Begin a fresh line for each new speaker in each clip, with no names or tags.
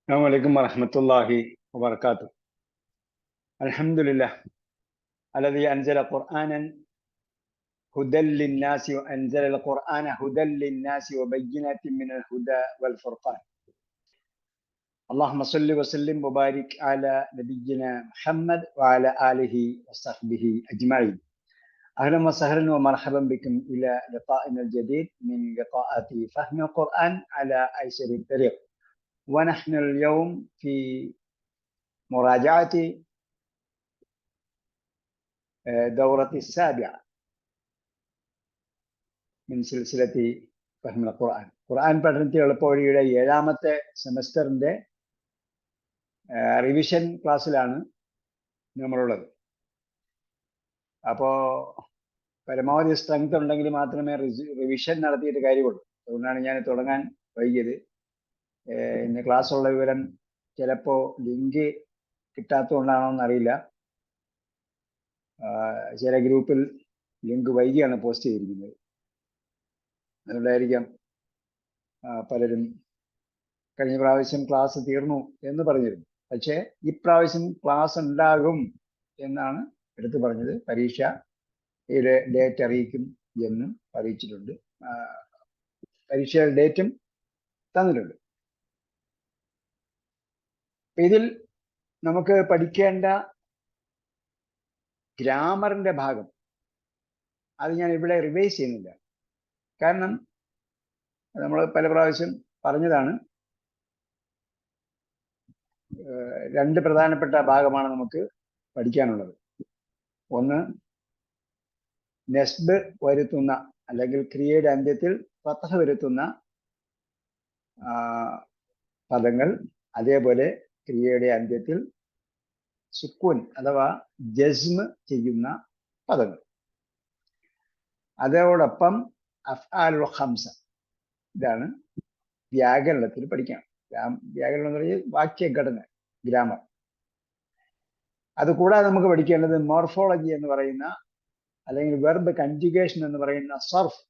السلام عليكم ورحمة الله وبركاته. الحمد لله الذي أنزل قرآنا هدى للناس وأنزل القرآن هدى للناس وبينات من الهدى والفرقان. اللهم صل وسلم وبارك على نبينا محمد وعلى آله وصحبه أجمعين. أهلا وسهلا ومرحبا بكم إلى لقائنا الجديد من لقاءات فهم القرآن على أيسر الطريق. ونحن اليوم في مراجعة دورة السابعة من سلسلة فهم القرآن. ഖുർആൻ പഠനത്തിൽ എളുപ്പവഴിയുടെ 7ാമത്തെ സെമസ്റ്ററിന്റെ റിവിഷൻ ക്ലാസ്സിലാണ് നമ്മളുള്ളത്. അപ്പോൾ പരമാവധി സ്ട്രെങ്ത് ഉണ്ടെങ്കിൽ മാത്രമേ റിവിഷൻ നടത്തിയിട്ട് കാര്യമുള്ളൂ. അതുകൊണ്ടാണ് ഞാൻ തുടങ്ങാൻ വൈകിയത്. ഇന്ന് ക്ലാസ് ഉള്ള വിവരം ചിലപ്പോൾ ലിങ്ക് കിട്ടാത്തതുകൊണ്ടാണോ എന്നറിയില്ല. ചില ഗ്രൂപ്പിൽ ലിങ്ക് വൈകിയാണ് പോസ്റ്റ് ചെയ്തിരിക്കുന്നത്. അതുകൊണ്ടായിരിക്കാം പലരും കഴിഞ്ഞ പ്രാവശ്യം ക്ലാസ് തീർന്നു എന്ന് പറഞ്ഞിരുന്നു. പക്ഷേ ഇപ്രാവശ്യം ക്ലാസ് ഉണ്ടാകും എന്നാണ് എടുത്തു പറഞ്ഞത്. പരീക്ഷയുടെ ഡേറ്റ് അറിയിക്കും എന്നും അറിയിച്ചിട്ടുണ്ട്. പരീക്ഷയുടെ ഡേറ്റും തന്നിട്ടുണ്ട്. ഇതിൽ നമുക്ക് പഠിക്കേണ്ട ഗ്രാമറിന്റെ ഭാഗം അത് ഞാൻ ഇവിടെ റിവൈസ് ചെയ്യുന്നില്ല. കാരണം നമ്മൾ പല പ്രാവശ്യം പറഞ്ഞതാണ്. 2 പ്രധാനപ്പെട്ട ഭാഗമാണ് നമുക്ക് പഠിക്കാനുള്ളത്. ഒന്ന്, നെസ്ബ് വരുത്തുന്ന അല്ലെങ്കിൽ ക്രിയയുടെ അന്ത്യത്തിൽ ഫത്ഹ വരുത്തുന്ന പദങ്ങൾ, അതേപോലെ ക്രിയയുടെ അന്ത്യത്തിൽ സുക്കൂൻ അഥവാ ജസ്മ് ചെയ്യുന്ന പദങ്ങൾ. അതോടൊപ്പം അഫ്ആലുൽ ഖംസ, ഇതാണ് വ്യാകരണത്തിൽ പഠിക്കണം. വ്യാകരണം എന്ന് പറഞ്ഞാൽ വാക്യഘടന, ഗ്രാമർ. അതുകൂടാതെ നമുക്ക് പഠിക്കേണ്ടത് മോർഫോളജി എന്ന് പറയുന്ന അല്ലെങ്കിൽ വെർബ് കൺജുഗേഷൻ എന്ന് പറയുന്ന സർഫ്.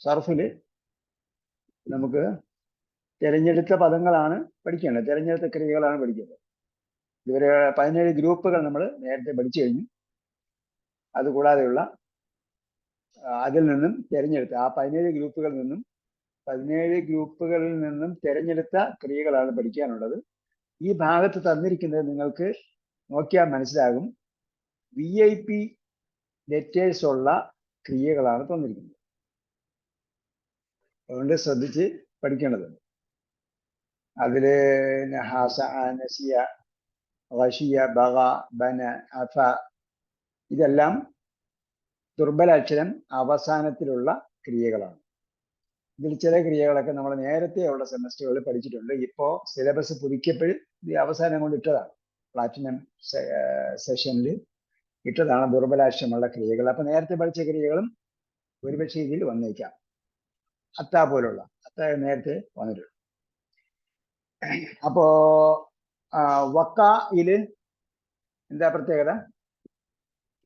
സർഫിൽ നമുക്ക് തിരഞ്ഞെടുത്ത പദങ്ങളാണ് പഠിക്കേണ്ടത്, തിരഞ്ഞെടുത്ത ക്രിയകളാണ് പഠിക്കേണ്ടത്. ഇവരെ 17 ഗ്രൂപ്പുകൾ നമ്മൾ നേരത്തെ പഠിച്ചു കഴിഞ്ഞു. അതുകൂടാതെയുള്ള അതിൽ നിന്നും തിരഞ്ഞെടുത്ത ആ 17 ഗ്രൂപ്പുകളിൽ നിന്നും തിരഞ്ഞെടുത്ത ക്രിയകളാണ് പഠിക്കാനുള്ളത്. ഈ ഭാഗത്ത് തന്നിരിക്കുന്നത് നിങ്ങൾക്ക് നോക്കിയാൽ മനസ്സിലാകും. VIP ലെറ്റേഴ്സ് ഉള്ള ക്രിയകളാണ് തന്നിരിക്കുന്നത്. അതുകൊണ്ട് ശ്രദ്ധിച്ച് പഠിക്കേണ്ടതുണ്ട്. അതില് നഹാസ, നസിയ, ഖശിയ, ബഗ, ബന, അഫ ഇതെല്ലാം ദുർബലാക്ഷരം അവസാനത്തിലുള്ള ക്രിയകളാണ്. ഇതിൽ ചില ക്രിയകളൊക്കെ നമ്മൾ നേരത്തെ ഉള്ള സെമസ്റ്ററുകളിൽ പഠിച്ചിട്ടുണ്ട്. ഇപ്പോൾ സിലബസ് പുതുക്കിയപ്പോൾ ഇത് അവസാനം കൊണ്ട് ഇട്ടതാണ്. പ്ലാറ്റിനം സെഷനിൽ ഇട്ടതാണ് ദുർബലാക്ഷരമുള്ള ക്രിയകൾ. അപ്പൊ നേരത്തെ പഠിച്ച ക്രിയകളും ഒരുപക്ഷെ ഇതിൽ വന്നേക്കാം. അത്ത പോലുള്ള അത്ത നേരത്തെ വന്നിട്ടുണ്ട്. അപ്പോ വക്കയില് എന്താ പ്രത്യേകത?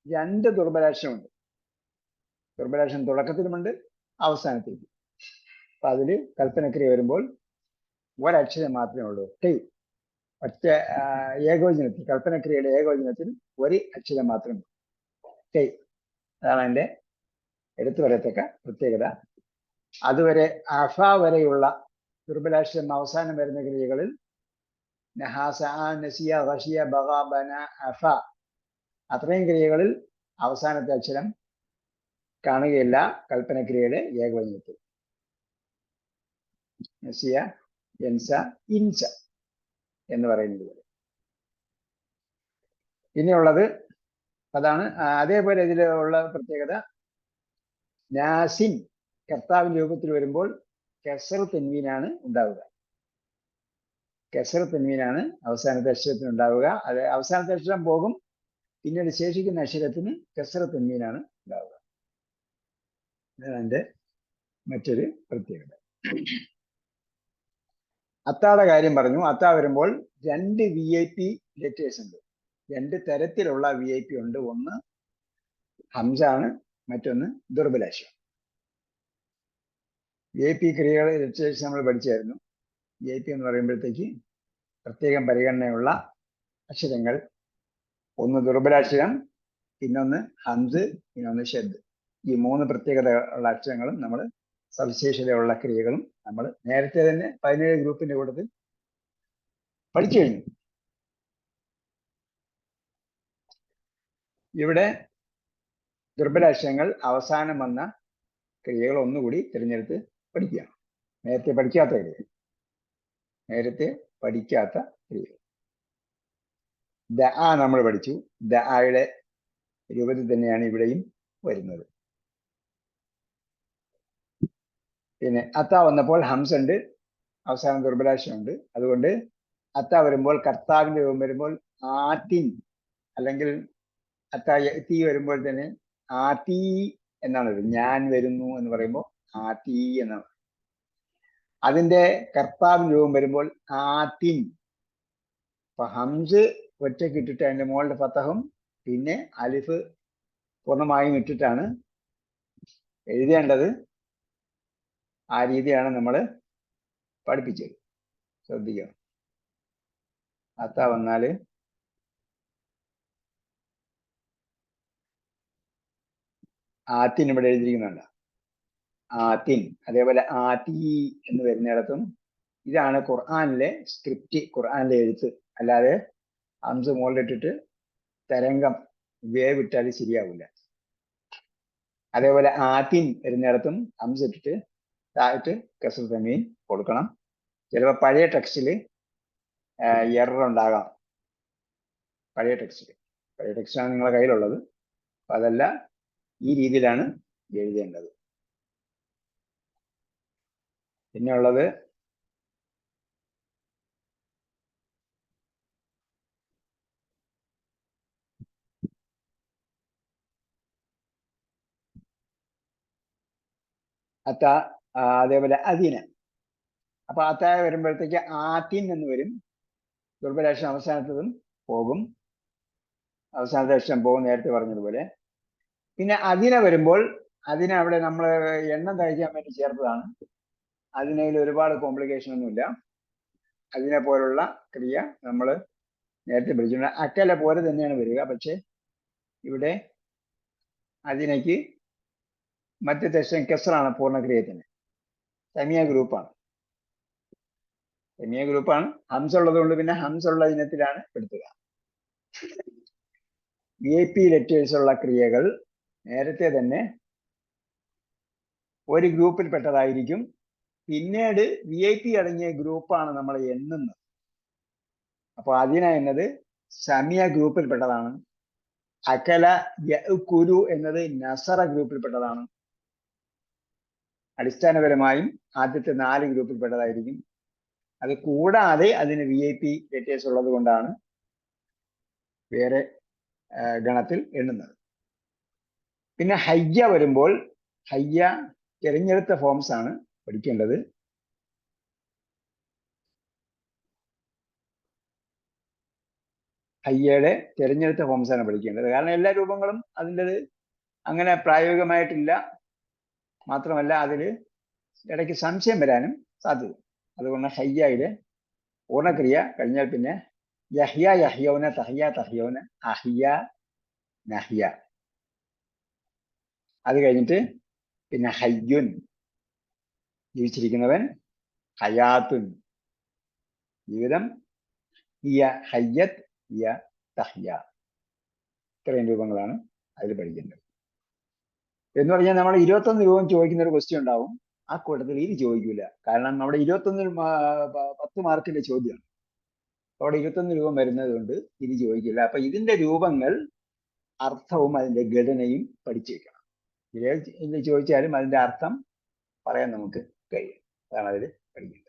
2 ദുർബലാക്ഷരമുണ്ട്. ദുർബലാക്ഷരം തുടക്കത്തിലുമുണ്ട്, അവസാനത്തേക്ക്. അപ്പൊ അതില് കൽപ്പനക്രിയ വരുമ്പോൾ ഒരക്ഷരം മാത്രമേ ഉള്ളൂ, ടെയ്. ഒറ്റ ഏകോചനത്തിൽ, കൽപ്പനക്രിയയുടെ ഏകോചനത്തിൽ ഒരു അക്ഷരം മാത്രമേ, ടെയ്. അതാണ് അതിന്റെ എടുത്തു പറയത്തക്ക പ്രത്യേകത. അതുവരെ അഫ വരെയുള്ള ദുർബലാക്ഷരം അവസാനം വരുന്ന ക്രിയകളിൽ നഹാസ, നസിയ, ഖശിയ, ബഗ, ബന, അഫ അത്രയും ക്രിയകളിൽ അവസാനത്തെ അക്ഷരം കാണുകയില്ല കൽപ്പനക്രിയയുടെ ഏകവചനത്തിൽ. നസിയ, യൻസ, ഇൻസ എന്ന് പറയുന്നത് പോലെ. ഇനിയുള്ളത് അതാണ്. അതേപോലെ ഇതിലുള്ള പ്രത്യേകത, നാസിൻ കർത്താവിന്റെ രൂപത്തിൽ വരുമ്പോൾ കെസർ തെൻവീനാണ് ഉണ്ടാവുക. കെസർ തെൻവീനാണ് അവസാനത്തെ അക്ഷരത്തിന് ഉണ്ടാവുക. അത് അവസാനത്തെ അക്ഷരം പോകും, പിന്നീട് ശേഷിക്കുന്ന അക്ഷരത്തിന് കെസർ തെൻവീനാണ് ഉണ്ടാവുക. ഇതാണ് അതിന്റെ മറ്റൊരു പ്രത്യേകത. അത്താടെ കാര്യം പറഞ്ഞു. അത്ത വരുമ്പോൾ 2 VIP ലെറ്റേഴ്സ് ഉണ്ട്. 2 തരത്തിലുള്ള VIP ഉണ്ട്. ഒന്ന് ഹംസാണ്, മറ്റൊന്ന് ദുർബലാക്ഷരം. VIP ക്രിയകൾ ലെറ്റേഴ്സ് നമ്മൾ പഠിച്ചായിരുന്നു. VIP എന്ന് പറയുമ്പോഴത്തേക്ക് പ്രത്യേകം പരിഗണനയുള്ള അക്ഷരങ്ങൾ, ഒന്ന് ദുർബലാക്ഷരം, പിന്നൊന്ന് ഹംസ്, പിന്നൊന്ന് ഷദ്. ഈ 3 പ്രത്യേകത ഉള്ള അക്ഷരങ്ങളും നമ്മൾ സവിശേഷതയുള്ള ക്രിയകളും നമ്മൾ നേരത്തെ തന്നെ 17 ഗ്രൂപ്പിന്റെ കൂട്ടത്തിൽ പഠിച്ചു കഴിഞ്ഞു. ഇവിടെ ദുർബലാക്ഷരങ്ങൾ അവസാനം വന്ന ക്രിയകൾ ഒന്നുകൂടി തിരഞ്ഞെടുത്ത് പഠിക്കുക. നേരത്തെ പഠിക്കാത്ത ക്രിയകൾ. ദഅ നമ്മൾ പഠിച്ചു. ദഅയുടെ രൂപത്തിൽ തന്നെയാണ് ഇവിടെയും വരുന്നത്. പിന്നെ അത്ത വന്നപ്പോൾ ഹംസ ഉണ്ട്, അവസാനം ദുർബലാക്ഷരമുണ്ട്. അതുകൊണ്ട് അത്ത വരുമ്പോൾ, കർത്താവിന്റെ രൂപം വരുമ്പോൾ ആത്തിൻ, അല്ലെങ്കിൽ അത്ത തീ വരുമ്പോൾ തന്നെ ആത്തി എന്നാണ് വരുന്നത്. ഞാൻ വരുന്നു എന്ന് പറയുമ്പോൾ ആത്തി എന്നാണ്. അതിന്റെ കർത്താവിന്റെ രൂപം വരുമ്പോൾ ആത്തിൻ. അപ്പൊ ഹംസ് ഒറ്റയ്ക്ക് ഇട്ടിട്ട് അതിന്റെ മുകളിൽ ഫത്തഹും പിന്നെ അലിഫ് പൂർണ്ണമായും ഇട്ടിട്ടാണ് എഴുതേണ്ടത്. ആ രീതിയാണ് നമ്മൾ പഠിപ്പിച്ചത്. ശ്രദ്ധിക്കുക. അത്ത വന്നാല് ആത്തിൻ ഇവിടെ എഴുതിയിരിക്കുന്നുണ്ട്, ആത്തിൻ. അതേപോലെ ആത്തി എന്ന് വരുന്നിടത്തും ഇതാണ് ഖുർആനിലെ സ്ക്രിപ്റ്റ്, ഖുർആനിലെ എഴുത്ത്. അല്ലാതെ ഹംസ് മുകളിലിട്ടിട്ട് തരംഗം വേവിട്ടാൽ ശരിയാവില്ല. അതേപോലെ ആത്തിൻ വരുന്നിടത്തും ഹംസ് ഇട്ടിട്ട് താഴത്ത് കസ്ർ തമീൻ കൊടുക്കണം. ചിലപ്പോൾ പഴയ ടെക്സ്റ്റിൽ എറർ ഉണ്ടാകാം. പഴയ ടെക്സ്റ്റാണ് നിങ്ങളുടെ കയ്യിലുള്ളത്. അപ്പൊ അതല്ല, ഈ രീതിയിലാണ് എഴുതേണ്ടത്. പിന്നെ ഉള്ളത് അത്ത, അതേപോലെ അതിന്. അപ്പൊ അത്തായ വരുമ്പോഴത്തേക്ക് ആത്തിൻ എന്ന് വരും. ദുർബലാക്ഷരം അവസാനത്തതും പോകും, അവസാനത്തെ അക്ഷരം പോകും, നേരത്തെ പറഞ്ഞതുപോലെ. പിന്നെ അതിനെ വരുമ്പോൾ, അതിനെ അവിടെ നമ്മൾ എണ്ണം കഴിക്കാൻ വേണ്ടി ചേർത്തതാണ്. അതിനതിൽ ഒരുപാട് കോംപ്ലിക്കേഷൻ ഒന്നുമില്ല. അതിനെ പോലുള്ള ക്രിയ നമ്മൾ നേരത്തെ പഠിച്ചിട്ടുണ്ട്. അക്കല പോലെ തന്നെയാണ് വരിക. പക്ഷെ ഇവിടെ അതിനേക്ക് മറ്റത്തെ അക്ഷരം കെസറാണ് പൂർണ്ണക്രിയത്തിന്. സെമിയ ഗ്രൂപ്പാണ്. ഹംസ ഉള്ളത് കൊണ്ട് പിന്നെ ഹംസ ഉള്ള ഇനത്തിലാണ് പെടുത്തുക. VIP ലെറ്റേഴ്സ് ഉള്ള ക്രിയകൾ നേരത്തെ തന്നെ ഒരു ഗ്രൂപ്പിൽ പെട്ടതായിരിക്കും. പിന്നീട് VIP അടങ്ങിയ ഗ്രൂപ്പാണ് നമ്മൾ എണ്ണുന്നത്. അപ്പൊ അതിന എന്നത് സമിയ ഗ്രൂപ്പിൽ പെട്ടതാണ്. അകല യഅ്കുലു എന്നത് നസറ ഗ്രൂപ്പിൽ പെട്ടതാണ്. അടിസ്ഥാനപരമായും ആദ്യത്തെ 4 ഗ്രൂപ്പിൽ പെട്ടതായിരിക്കും. അത് കൂടാതെ അതിന് VIP ലെറ്റേഴ്സ് ഉള്ളത് കൊണ്ടാണ് വേറെ ഗണത്തിൽ എണ്ണുന്നത്. പിന്നെ ഹയ്യ വരുമ്പോൾ, ഹയ്യ തിരഞ്ഞെടുത്ത ഫോംസ് ആണ് പഠിക്കേണ്ടത്. ഹയ്യയുടെ തിരഞ്ഞെടുത്ത ഫോംസ് ആണ് പഠിക്കേണ്ടത്. കാരണം എല്ലാ രൂപങ്ങളും അതിൻ്റെത് അങ്ങനെ പ്രായോഗികമായിട്ടില്ല. മാത്രമല്ല അതിൽ ഇടയ്ക്ക് സംശയം വരാനും സാധ്യത. അതുകൊണ്ട് ഹയ്യയുടെ പൂർണ്ണക്രിയ കഴിഞ്ഞാൽ പിന്നെ യഹ്യ യഹ്യൗന, തഹ്യ തഹ്യൗന, അഹ്യ നഹ്യ. അത് കഴിഞ്ഞിട്ട് പിന്നെ ഹയ്യുൻ, ജീവിച്ചിരിക്കുന്നവൻ, ഹയാത്തുൻ, ജീവിതം, ഹിയ ഹയ്യത്ത്, ഹിയ തഹ്യ. ഇത്രയും രൂപങ്ങളാണ് അതിൽ പഠിക്കേണ്ടത്. എന്ന് പറഞ്ഞാൽ നമ്മൾ 21 രൂപം ചോദിക്കുന്ന ഒരു ക്വസ്റ്റ്യൻ ഉണ്ടാവും. ആ കൂട്ടത്തിൽ ഇത് ചോദിക്കില്ല. കാരണം നമ്മുടെ 21 10 മാർക്കിന്റെ ചോദ്യമാണ്. അവിടെ 21 രൂപം വരുന്നത് കൊണ്ട് ഇത് ചോദിക്കില്ല. അപ്പൊ ഇതിന്റെ രൂപങ്ങൾ, അർത്ഥവും അതിന്റെ ഘടനയും പഠിച്ചു വെക്കണം. ഇത് ചോദിച്ചാലും അതിന്റെ അർത്ഥം പറയാൻ നമുക്ക് കഴിയും. അതാണ് അതിൽ പഠിക്കേണ്ടത്.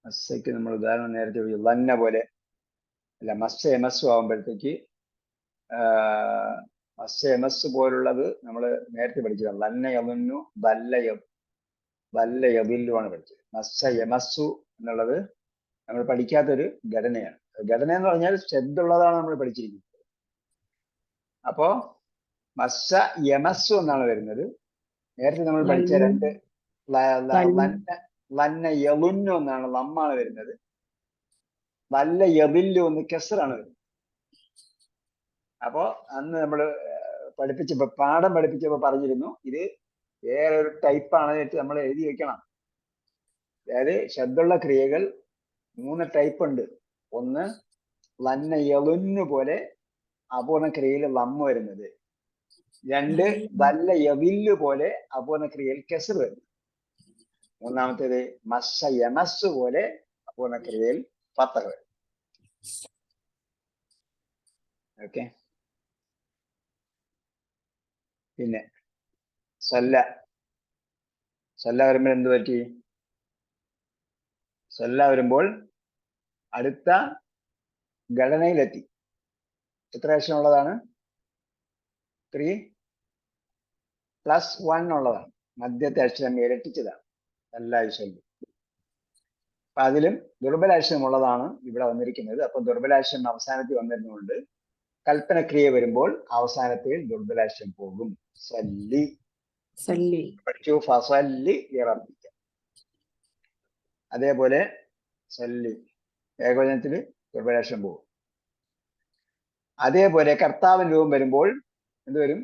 മസ്സയ്ക്ക് നമ്മൾ ഉദാഹരണം നേരത്തെ ലന്ന പോലെ അല്ല, മസ്സ എമസ്സു ആകുമ്പോഴത്തേക്ക് മസ്സ എമസ് പോലുള്ളത് നമ്മൾ നേരത്തെ പഠിച്ചതാണ്. ലന്ന യമുന്നു ബല്ല യബില്ലു ആണ് പഠിച്ചത്. മസ്സ എമസ്സു എന്നുള്ളത് നമ്മൾ പഠിക്കാത്തൊരു ഘടനയാണ്. ഘടന എന്ന് പറഞ്ഞാൽ ശ്രദ്ധയുള്ളതാണ് നമ്മൾ പഠിച്ചിരിക്കുന്നത്. അപ്പോ മസ്സ യമസ്സു എന്നാണ് വരുന്നത്. നേരത്തെ നമ്മൾ പഠിച്ച രണ്ട് ലന്ന യലുന്നു എന്നാണ് ലമ്മാണ് വരുന്നത്. വല്ല യബില്ലു എന്ന് കെസറാണ് വരുന്നത്. അപ്പോ അന്ന് നമ്മൾ പഠിപ്പിച്ചപ്പോ പാഠം പഠിപ്പിച്ചപ്പോ പറഞ്ഞിരുന്നു ഇത് വേറൊരു ടൈപ്പാണ് നമ്മൾ എഴുതി വെക്കണം. അതായത് ശബ്ദമുള്ള ക്രിയകൾ 3 ടൈപ്പ് ഉണ്ട്. ഒന്ന് ലന്ന യലുന്നു പോലെ അപൂർണ ക്രിയയിൽ ലമ്മ വരുന്നത്. 2 വല്ല യവില്ലു പോലെ അപൂർണ ക്രിയയിൽ കെസർ വരുന്നത്. മൂന്നാമത്തേത് മസ്സ യമസ്സു പോലെ അപൂർണ ക്രിയയിൽ ഫത്തഹ് വരും. ഓക്കെ. പിന്നെ സല്ല വരുമ്പോൾ എന്ത് പറ്റി? സല്ല വരുമ്പോൾ അടുത്ത ഘടനയിലെത്തി. എത്ര അക്ഷരമുള്ളതാണ്? 3+1 ഉള്ളതാണ്. മധ്യത്തെ അക്ഷരം ഇരട്ടിച്ചതാണ് എല്ലാ അക്ഷരവും. അപ്പൊ അതിലും ദുർബലാക്ഷരം ഉള്ളതാണ് ഇവിടെ വന്നിരിക്കുന്നത്. അപ്പൊ ദുർബലാക്ഷരം അവസാനത്തിൽ വന്നിരുന്നുകൊണ്ട് കൽപ്പന ക്രിയ വരുമ്പോൾ അവസാനത്തിൽ ദുർബലാക്ഷരം പോകും. സല്ലി പഠിച്ചു. ഫസല്ലി ഇറപ്പിക്ക. അതേപോലെ സല്ലി ഏകവചനത്തിൽ ദുർബലാക്ഷരം പോകും. അതേപോലെ കർത്താവിൻ രൂപം വരുമ്പോൾ എന്ത് വരും?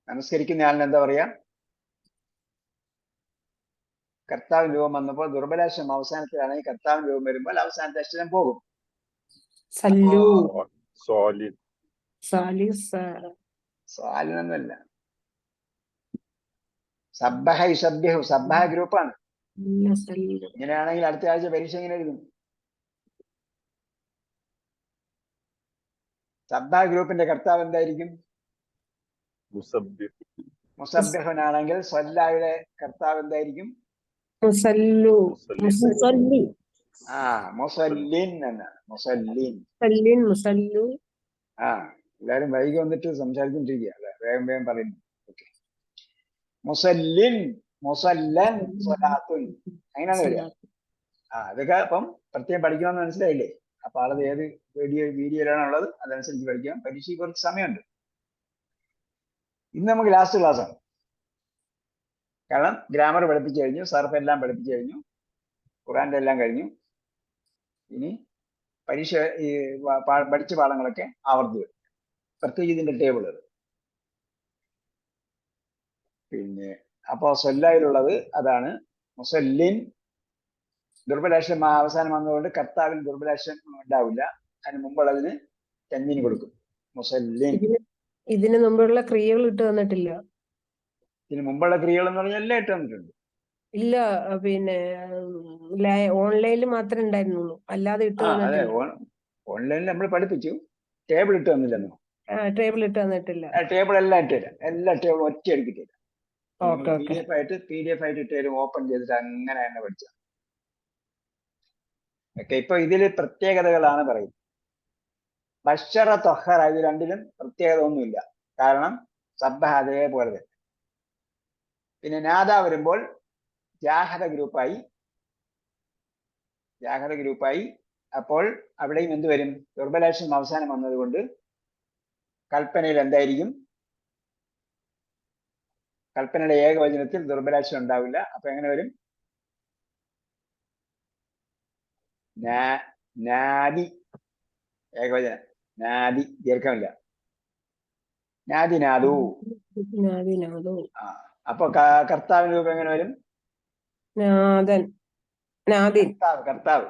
നമസ്കരിക്കുന്ന ആളിന് എന്താ പറയാ? കർത്താവിൻ രൂപം വന്നപ്പോൾ ദുർബലാക്ഷരം അവസാനത്തിലാണെങ്കിൽ കർത്താവിൻ രൂപം വരുമ്പോൾ അവസാനത്തെ അക്ഷരം പോകും. സാലിനൊന്നുമല്ല. സബ്ബഹ യുസബ്ബിഹു സബ്ബഹ ഗ്രൂപ്പാണ്. ഇങ്ങനെയാണെങ്കിൽ അടുത്ത ആഴ്ച പരീക്ഷ എങ്ങനെ എഴുതും? സബ്ബഹ ഗ്രൂപ്പിന്റെ കർത്താവ് എന്തായിരിക്കും? മുസബ്ബിഹുനാണെങ്കിൽ സ്വല്ലായുടെ കർത്താവ് എന്തായിരിക്കും? മുസല്ലിൻ എന്നാണ്. മുസല്ലിൻ. എല്ലാരും വൈകി വന്നിട്ട് സംസാരിച്ചോണ്ടിരിക്കുക. വേഗം പറയുന്നു. ഓക്കെ. മുസല്ലിൻ, മുസല്ലൻ, സ്വലാത്തുൻ അങ്ങനെയാണ് വരിക. അതൊക്കെ അപ്പം പ്രത്യേകം പഠിക്കണമെന്ന് മനസ്സിലായില്ലേ? അപ്പൊ ആളത് ഏത് വീഡിയോയിലാണുള്ളത് അതനുസരിച്ച് പഠിക്കാം. പരീക്ഷയ്ക്ക് കുറച്ച് സമയമുണ്ട്. ഇന്ന് നമുക്ക് ലാസ്റ്റ് ക്ലാസ് ആണ്. കാരണം ഗ്രാമർ പഠിപ്പിച്ചു കഴിഞ്ഞു, സർഫ് എല്ലാം പഠിപ്പിച്ചു കഴിഞ്ഞു, ഖുറാന്റെ എല്ലാം കഴിഞ്ഞു. ഇനി പരീക്ഷ ഈ പഠിച്ച പാഠങ്ങളൊക്കെ ആവർത്തി വരും. പ്രത്യേകിച്ച് ഇതിന്റെ ടേബിളുകൾ. പിന്നെ അപ്പോ സൊല്ലായിലുള്ളത് അതാണ്. മുസല്ലിൻ ദുർബലാക്ഷരം അവസാനം വന്നതുകൊണ്ട് കർത്താവിന് ദുർബലാക്ഷരം ഉണ്ടാവില്ല. അതിന് മുമ്പുള്ളതിന് തെന്നിന് കൊടുക്കും. മുസല്ലിൻ.
ഇതിന് മുമ്പുള്ള ക്രിയകൾ ഇട്ട് തന്നിട്ടില്ല.
ഇതിന് മുമ്പുള്ള ക്രിയകൾ എന്ന് പറഞ്ഞാൽ എല്ലാം ഇട്ട് തന്നിട്ടുണ്ട്.
ഇല്ല, പിന്നെ ഓൺലൈനിൽ മാത്രമേ ഉണ്ടായിരുന്നുള്ളൂ, അല്ലാതെ ഇട്ട് തന്നിട്ടില്ല.
ഓൺലൈനിൽ നമ്മൾ പഠിപ്പിച്ചു, ടേബിൾ ഇട്ട് തന്നില്ലെന്നോ?
ടേബിൾ ഇട്ട് തന്നിട്ടില്ല.
ടേബിൾ എല്ലാം ഇട്ടുതരാം. എല്ലാ ടേബിളും ഒറ്റ എടുക്കിട്ടില്ല. PDF ആയിട്ട് ഇട്ട് തരും. ഓപ്പൺ ചെയ്തിട്ട് അങ്ങനെ തന്നെ പഠിച്ചാൽ. ഓക്കെ. ഇപ്പൊ ഇതില് പ്രത്യേകതകളാണ് പറയുന്നത്. ബഷറ തൊഹറ ഇത് രണ്ടിലും പ്രത്യേകത ഒന്നുമില്ല. കാരണം സബ്ബഹ അതേപോലെ തന്നെ. പിന്നെ നാദ വരുമ്പോൾ ജാഹദ ഗ്രൂപ്പായി. അപ്പോൾ അവിടെയും എന്ത് വരും? ദുർബലാക്ഷരം അവസാനം വന്നതുകൊണ്ട് കൽപ്പനയിൽ എന്തായിരിക്കും? കൽപ്പനയുടെ ഏകവചനത്തിൽ ദുർബലാക്ഷരം ഉണ്ടാവില്ല. അപ്പൊ എങ്ങനെ വരും? നാദി ഏകവചനം. നാദി ദീർഘമില്ല. നാദി നാദു. അപ്പൊ കർത്താവിന് രൂപം എങ്ങനെ വരും? കർത്താവ്.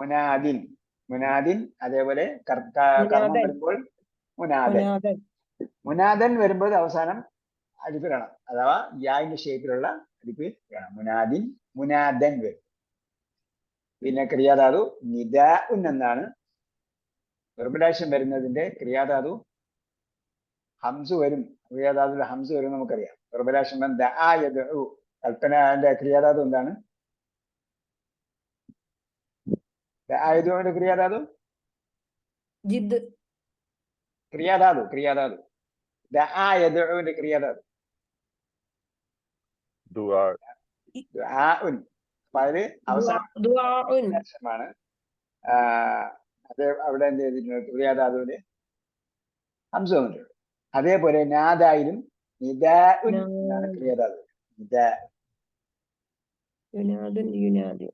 മുനാദിൻ. അതേപോലെ കർമ്മം വരുമ്പോൾ മുനാദൻ വരുമ്പോൾ അവസാനം അടിപ്പ് കാണാം. അഥവാ യാന്റെ ഷേപ്പിലുള്ള അടിപ്പ് കാണാം. മുനാദൻ വരും. പിന്നെ ക്രിയാധാതു നിദാഉൻ എന്നാണ്. ദുർബലാക്ഷരം വരുന്നതിന്റെ ക്രിയാധാതു ഹംസ് വരും. ക്രിയാധാതുവിൽ ഹംസ് വരും നമുക്കറിയാം. ദുർബലാക്ഷരം കൽപ്പനന്റെ ക്രിയാധാതു എന്താണ്? ക്രിയാധാതു ദഅ യദ്ഉവിന്റെ ക്രിയാധാതു
ദുആ
ദുആഉൻ. അപ്പൊ അതില് അവസാനം
ദുആഉൻ.
ാണ് അത് അവിടെ എന്ത് ചെയ്തിട്ടുണ്ട്? ക്രിയാധാതുവിന് ഹംസ വന്നിട്ടുണ്ട്. അതേപോലെ നാദായിലും നിദാഉൻ എന്നാണ് ക്രിയാധാതു. നിദാ.
യുനാദുൻ യുനാദി.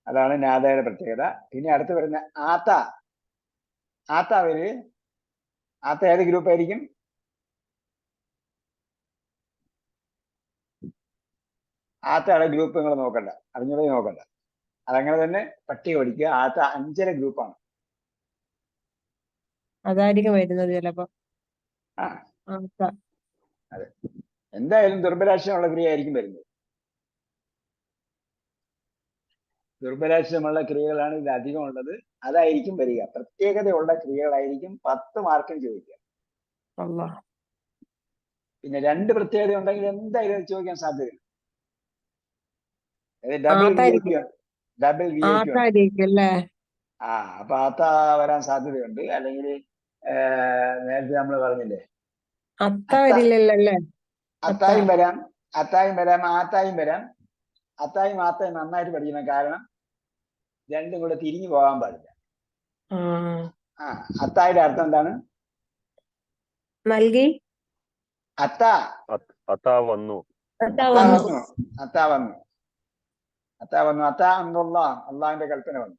അതാണ് നാദയുടെ പ്രത്യേകത. ഇനി അടുത്ത് വരുന്ന ആത്ത. ആത്താവില് ആത്ത ഏത് ഗ്രൂപ്പ് ആയിരിക്കും? ആത്തയുടെ ഗ്രൂപ്പ് നിങ്ങൾ നോക്കണ്ട, അറിഞ്ഞൂടെ നോക്കണ്ട. അതങ്ങനെ തന്നെ പട്ടിക പഠിക്കുക. ആത്ത 5 ഗ്രൂപ്പാണ്.
അതായിരിക്കും വരുന്നത് ചിലപ്പോ.
ആ
ആത്ത.
അതെ, എന്തായാലും ദുർബലാക്ഷരമുള്ള ക്രിയ ആയിരിക്കും വരുന്നത്. ദുർബലാക്ഷരമുള്ള ക്രിയകളാണ് ഇത് അധികം ഉള്ളത്. അതായിരിക്കും വരിക. പ്രത്യേകതയുള്ള ക്രിയകളായിരിക്കും 10 മാർക്കും ചോദിക്കുക.
അല്ലാഹ്.
പിന്നെ 2 പ്രത്യേകത ഉണ്ടെങ്കിൽ എന്തായാലും അത് ചോദിക്കാൻ സാധ്യതയുണ്ട്. ഡബിൾ വി ഐ പി ഉണ്ട്.
ആത്തായിരിക്കും അല്ലേ?
ആ, അപ്പൊ ആത്ത വരാൻ സാധ്യതയുണ്ട്. അല്ലെങ്കിൽ നേരത്തെ നമ്മൾ പറഞ്ഞില്ലേ,
അത്ത വരില്ലല്ലോ അല്ലേ?
അത്തായും വരാം, ആത്തായും വരാം. അത്തായും ആത്തയും നന്നായിട്ട് പഠിക്കണം. കാരണം രണ്ടും കൂടെ തിരിഞ്ഞു പോകാൻ പാടില്ല. അത്തായുടെ അർത്ഥം എന്താണ്?
നൽകി.
അത്ത
വന്നു.
അള്ളാഹിന്റെ കൽപ്പന വന്നു.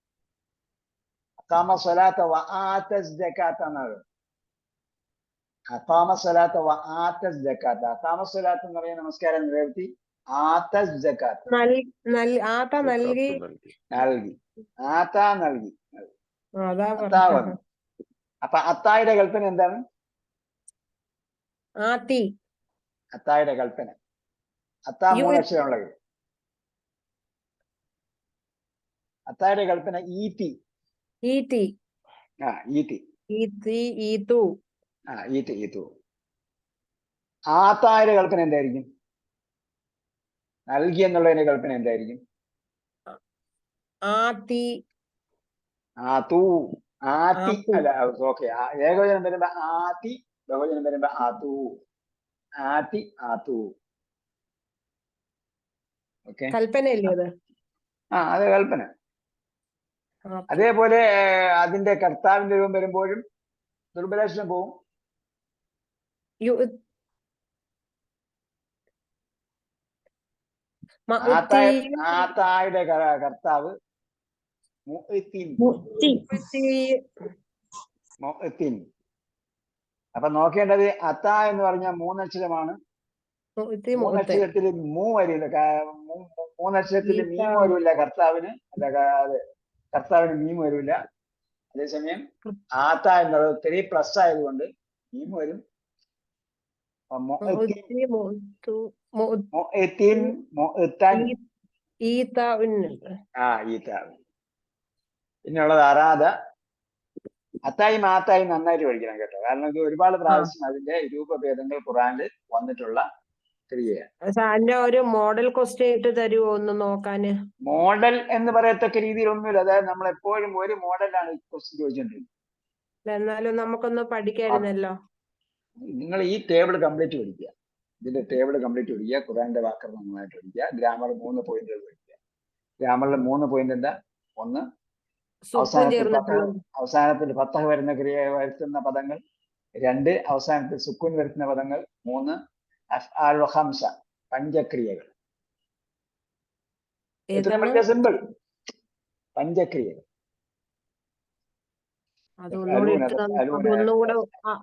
അഖാമ സ്വലാത്ത വ ആതസ് സകാത്ത എന്നാണ്. അഖാമ സ്വലാത്ത വ ആതസ് സകാത്ത. അഖാമ സ്വലാത്ത് എന്ന് പറയുന്ന നമസ്കാരം നിലനിർത്തി. ആതസ് സകാത്ത്
ആത്ത നൽകി.
ആത്ത നൽകി.
അതാ
അത്താ വന്നു. അപ്പൊ അത്തായുടെ കൽപ്പന എന്താണ്?
ആത്തി.
അത്തായുടെ കൽപ്പന. അത്താ 3 അക്ഷരമുള്ളത്. അത്തായുടെ കൽപ്പന ഈത്തി.
ഈത്തി.
ഈത്തി.
ഈത്തി. ഈത്തു.
ഈത്തു. ആത്തായുടെ കൽപ്പന എന്തായിരിക്കും? നൽകി എന്നുള്ളതിന്റെ കൽപ്പന എന്തായിരിക്കും?
ആത്തി.
ആത്തു. ആത്തി അല്ല, ഓക്കെ. ഏകവചനം വരുമ്പോ ആത്തി, ബഹുവചനം വരുമ്പോ ആത്തു. ആത്തി, ആത്തു. ഓക്കെ,
കൽപ്പനയല്ലേ അത്?
അത് കൽപ്പന. അതേപോലെ അതിന്റെ കർത്താവിന്റെ രൂപം വരുമ്പോഴും ദുർബലാക്ഷരം പോവും. ആത്തായുടെ കർത്താവ് മുഅ്തിൻ. അപ്പൊ നോക്കേണ്ടത് അത്ത എന്ന് പറഞ്ഞാൽ 3 അക്ഷരമാണ്. 3 അക്ഷരത്തിൽ വരില്ല. 3 അക്ഷരത്തിൽ മീം വരില്ല കർത്താവിന്. കർത്താവിന് മീം വരില്ല. അതേസമയം ആത്ത എന്നുള്ളത് 3+ ആയതുകൊണ്ട് മീം വരും. പിന്നെയുള്ളത് അറാദ. അത്തായും ആത്തായും നന്നായിട്ട് പഠിക്കണം കേട്ടോ. കാരണം ഇത് ഒരുപാട് പ്രാവശ്യം അതിന്റെ രൂപഭേദങ്ങൾ ഖുറാനിൽ വന്നിട്ടുള്ള ക്രിയയാണ്.
ഒരു മോഡൽ ക്വസ്റ്റ്യൻ ഇട്ട് തരുമോ ഒന്ന് നോക്കാന്?
മോഡൽ എന്ന് പറയത്തക്ക രീതിയിൽ ഒന്നുമില്ല. അതായത് നമ്മൾ എപ്പോഴും ഒരു മോഡലാണ് ക്വസ്റ്റ്യൻ ചോദിച്ചോണ്ടിരിക്കുന്നത്.
എന്നാലും നമുക്കൊന്ന് പഠിക്കായിരുന്നല്ലോ.
നിങ്ങൾ ഈ ടേബിൾ കംപ്ലീറ്റ് പഠിക്കുക. ഇതിന്റെ ടേബിൾ കംപ്ലീറ്റ് പഠിക്കുക. ഖുറാന്റെ വാക്കുകൾ നന്നായിട്ട് പഠിക്കുക. ഗ്രാമർ 3 പോയിന്റുകൾ പഠിക്കുക. ഗ്രാമറിൽ 3 പോയിന്റ് എന്താ? 1, അവസാനത്തിൽ ഫത്തഹ് വരുന്ന ക്രിയ വരുത്തുന്ന പദങ്ങൾ. 2, അവസാനത്തിൽ സുക്കൂൻ വരുത്തുന്ന പദങ്ങൾ. 3, അഫ്ആൽ ഖംസ, പഞ്ചക്രിയകൾ. സിമ്പിൾ പഞ്ചക്രിയകൾ.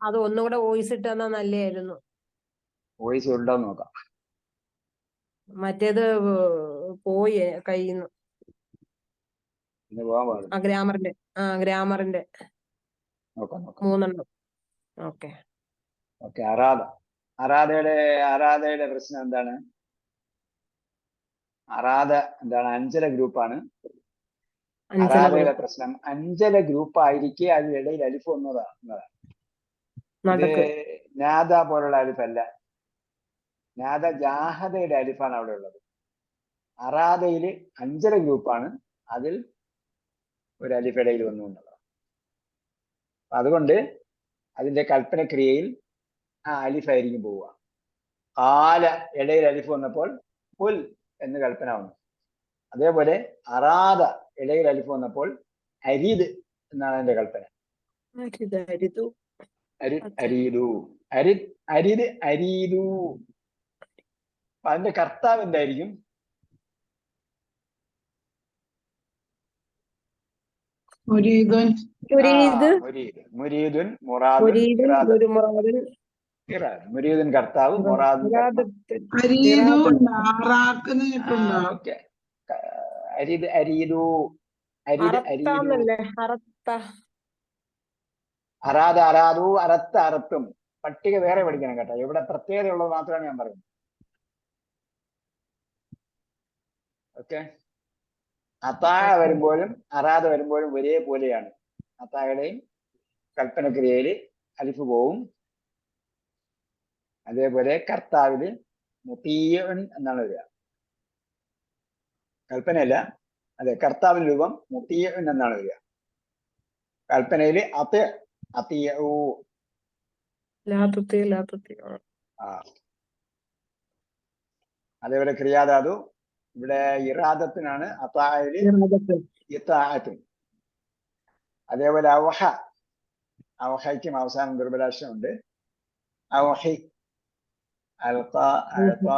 അതൊന്നുകൂടെ വോയിസ് ഇട്ട് തന്നാ നല്ലതായിരുന്നു.
വോയിസ് ഉണ്ടോ നോക്കാം.
മറ്റേത് പോയി കയ്യിന്ന്. ഗ്രാമറിന്റെ 3 ഓക്കെ.
അറാദയുടെ പ്രശ്നം എന്താണ്? അറാദ എന്താണ്? 5 ഗ്രൂപ്പാണ്. അറാദയുടെ പ്രശ്നം 5 ഗ്രൂപ്പ് ആയിരിക്കെ അതിനിടയിൽ അലിഫ് എന്നതാണ്. ഇത് നാദ പോലുള്ള അലിഫല്ല. നാദ ജാഹദയുടെ അലിഫാണ് അവിടെ ഉള്ളത്. അറാദയില് 5 ഗ്രൂപ്പാണ്. അതിൽ ഒരു അലിഫ് ഇടയിൽ വന്നുകൊണ്ടുള്ളത്. അതുകൊണ്ട് അതിന്റെ കൽപ്പനക്രിയയിൽ ആ അലിഫായിരിക്കും പോവുക. കാല ഇടയിൽ അലിഫ് വന്നപ്പോൾ പുൽ എന്ന് കൽപ്പന വന്നു. അതേപോലെ അറാദ ഇടയിൽ അലിഫ് വന്നപ്പോൾ അരീദ് എന്നാണ് അതിന്റെ കൽപ്പന. അരീദു അരിദ് അരീദു. അതിന്റെ കർത്താവ് എന്തായിരിക്കും?
മുരീദുൻ,
മുരീദുൻ, മുറാദുൻ, മുരീദുൻ കർത്താവ്, മുറാദുൻ ഓക്കെ. അരിദ് അരീദു, അരിദ് അരീദു, അറാദ അറാദു, അറത്ത് അറത്തും. പട്ടിക വേറെ പഠിക്കണം കേട്ടോ. ഇവിടെ പ്രത്യേകത ഉള്ളത് മാത്രമാണ് ഞാൻ പറയുന്നത്. ഓക്കെ. അത്താഴ വരുമ്പോഴും അറാദ വരുമ്പോഴും ഒരേപോലെയാണ്. അത്താഴയുടെയും കൽപ്പനക്രിയയിൽ അലിഫ് പോവും. അതേപോലെ കർത്താവില് മുതീഉൻ എന്നാണ് വരിക. കൽപ്പനയല്ല, അതെ, കർത്താവിന്റെ രൂപം മുതീഉൻ എന്നാണ് വരിക. കൽപ്പനയില് അതീഉ. അതേപോലെ ക്രിയാധാതു ഇവിടെ ഇറാദത്തിനാണ്, അത്താഴയില് ഇത്താഅത്തുൻ. അതേപോലെ അവഹ, അവഹയ്ക്കും അവസാനം ദുർബലാക്ഷരമുണ്ട്. അവഹി, അൽഖ, അഅത,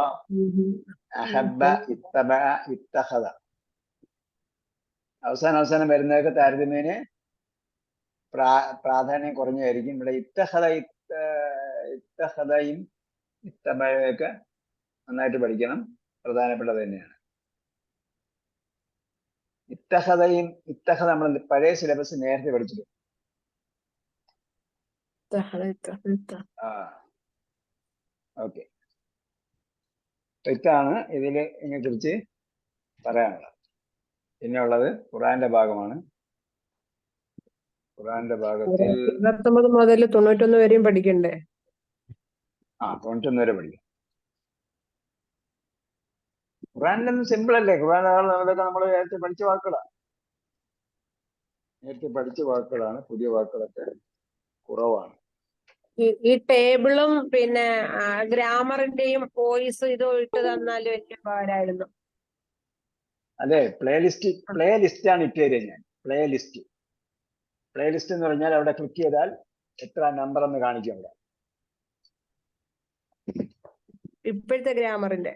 അഹബ്ബ, ഇത്തബഅ, ഇത്തഖദ. അവസാനം വരുന്നതൊക്കെ താരതമ്യേന പ്രാധാന്യം കുറഞ്ഞായിരിക്കും. ഇവിടെ ഇത്തഖദയും ഇത്തബഅയൊക്കെ നന്നായിട്ട് പഠിക്കണം, പ്രധാനപ്പെട്ടത് തന്നെയാണ്. ഇത്തഖദ നമ്മൾ പഴയ സിലബസ് നേരത്തെ പഠിച്ചിട്ടുണ്ട്. ഓക്കെ. ഇതാണ് ഇതിനെ കുറിച്ച് പറയാനുള്ളത്. പിന്നെ ഉള്ളത് ഖുർആന്റെ ഭാഗമാണ്. ഖുർആന്റെ ഭാഗത്തിൽ
29 മുതൽ 91 വരെയും പഠിക്കണ്ടേ?
91 വരെ പഠിക്കും. ഖുർആനിലൊന്നും സിമ്പിൾ അല്ലേ? ഖുർആനിലൊക്കെ നമ്മൾ നേരത്തെ പഠിച്ച വാക്കുകളാണ്. പുതിയ വാക്കുകളൊക്കെ കുറവാണ്.
ഈ ടേബിളും പിന്നെ ഗ്രാമറിന്റെയും വോയിസ് ഇതും ഇട്ട് തന്നാലും വലിയ ഉപകാരമായിരുന്നു.
അതെ, പ്ലേലിസ്റ്റ് ആണ് ഇട്ട് തരിക ഞാൻ. പ്ലേലിസ്റ്റ് എന്ന് പറഞ്ഞാൽ അവിടെ ക്ലിക്ക് ചെയ്താൽ എത്ര നമ്പർ എന്ന് കാണിക്കും അവിടെ.
ഇപ്പോഴത്തെ ഗ്രാമറിന്റെ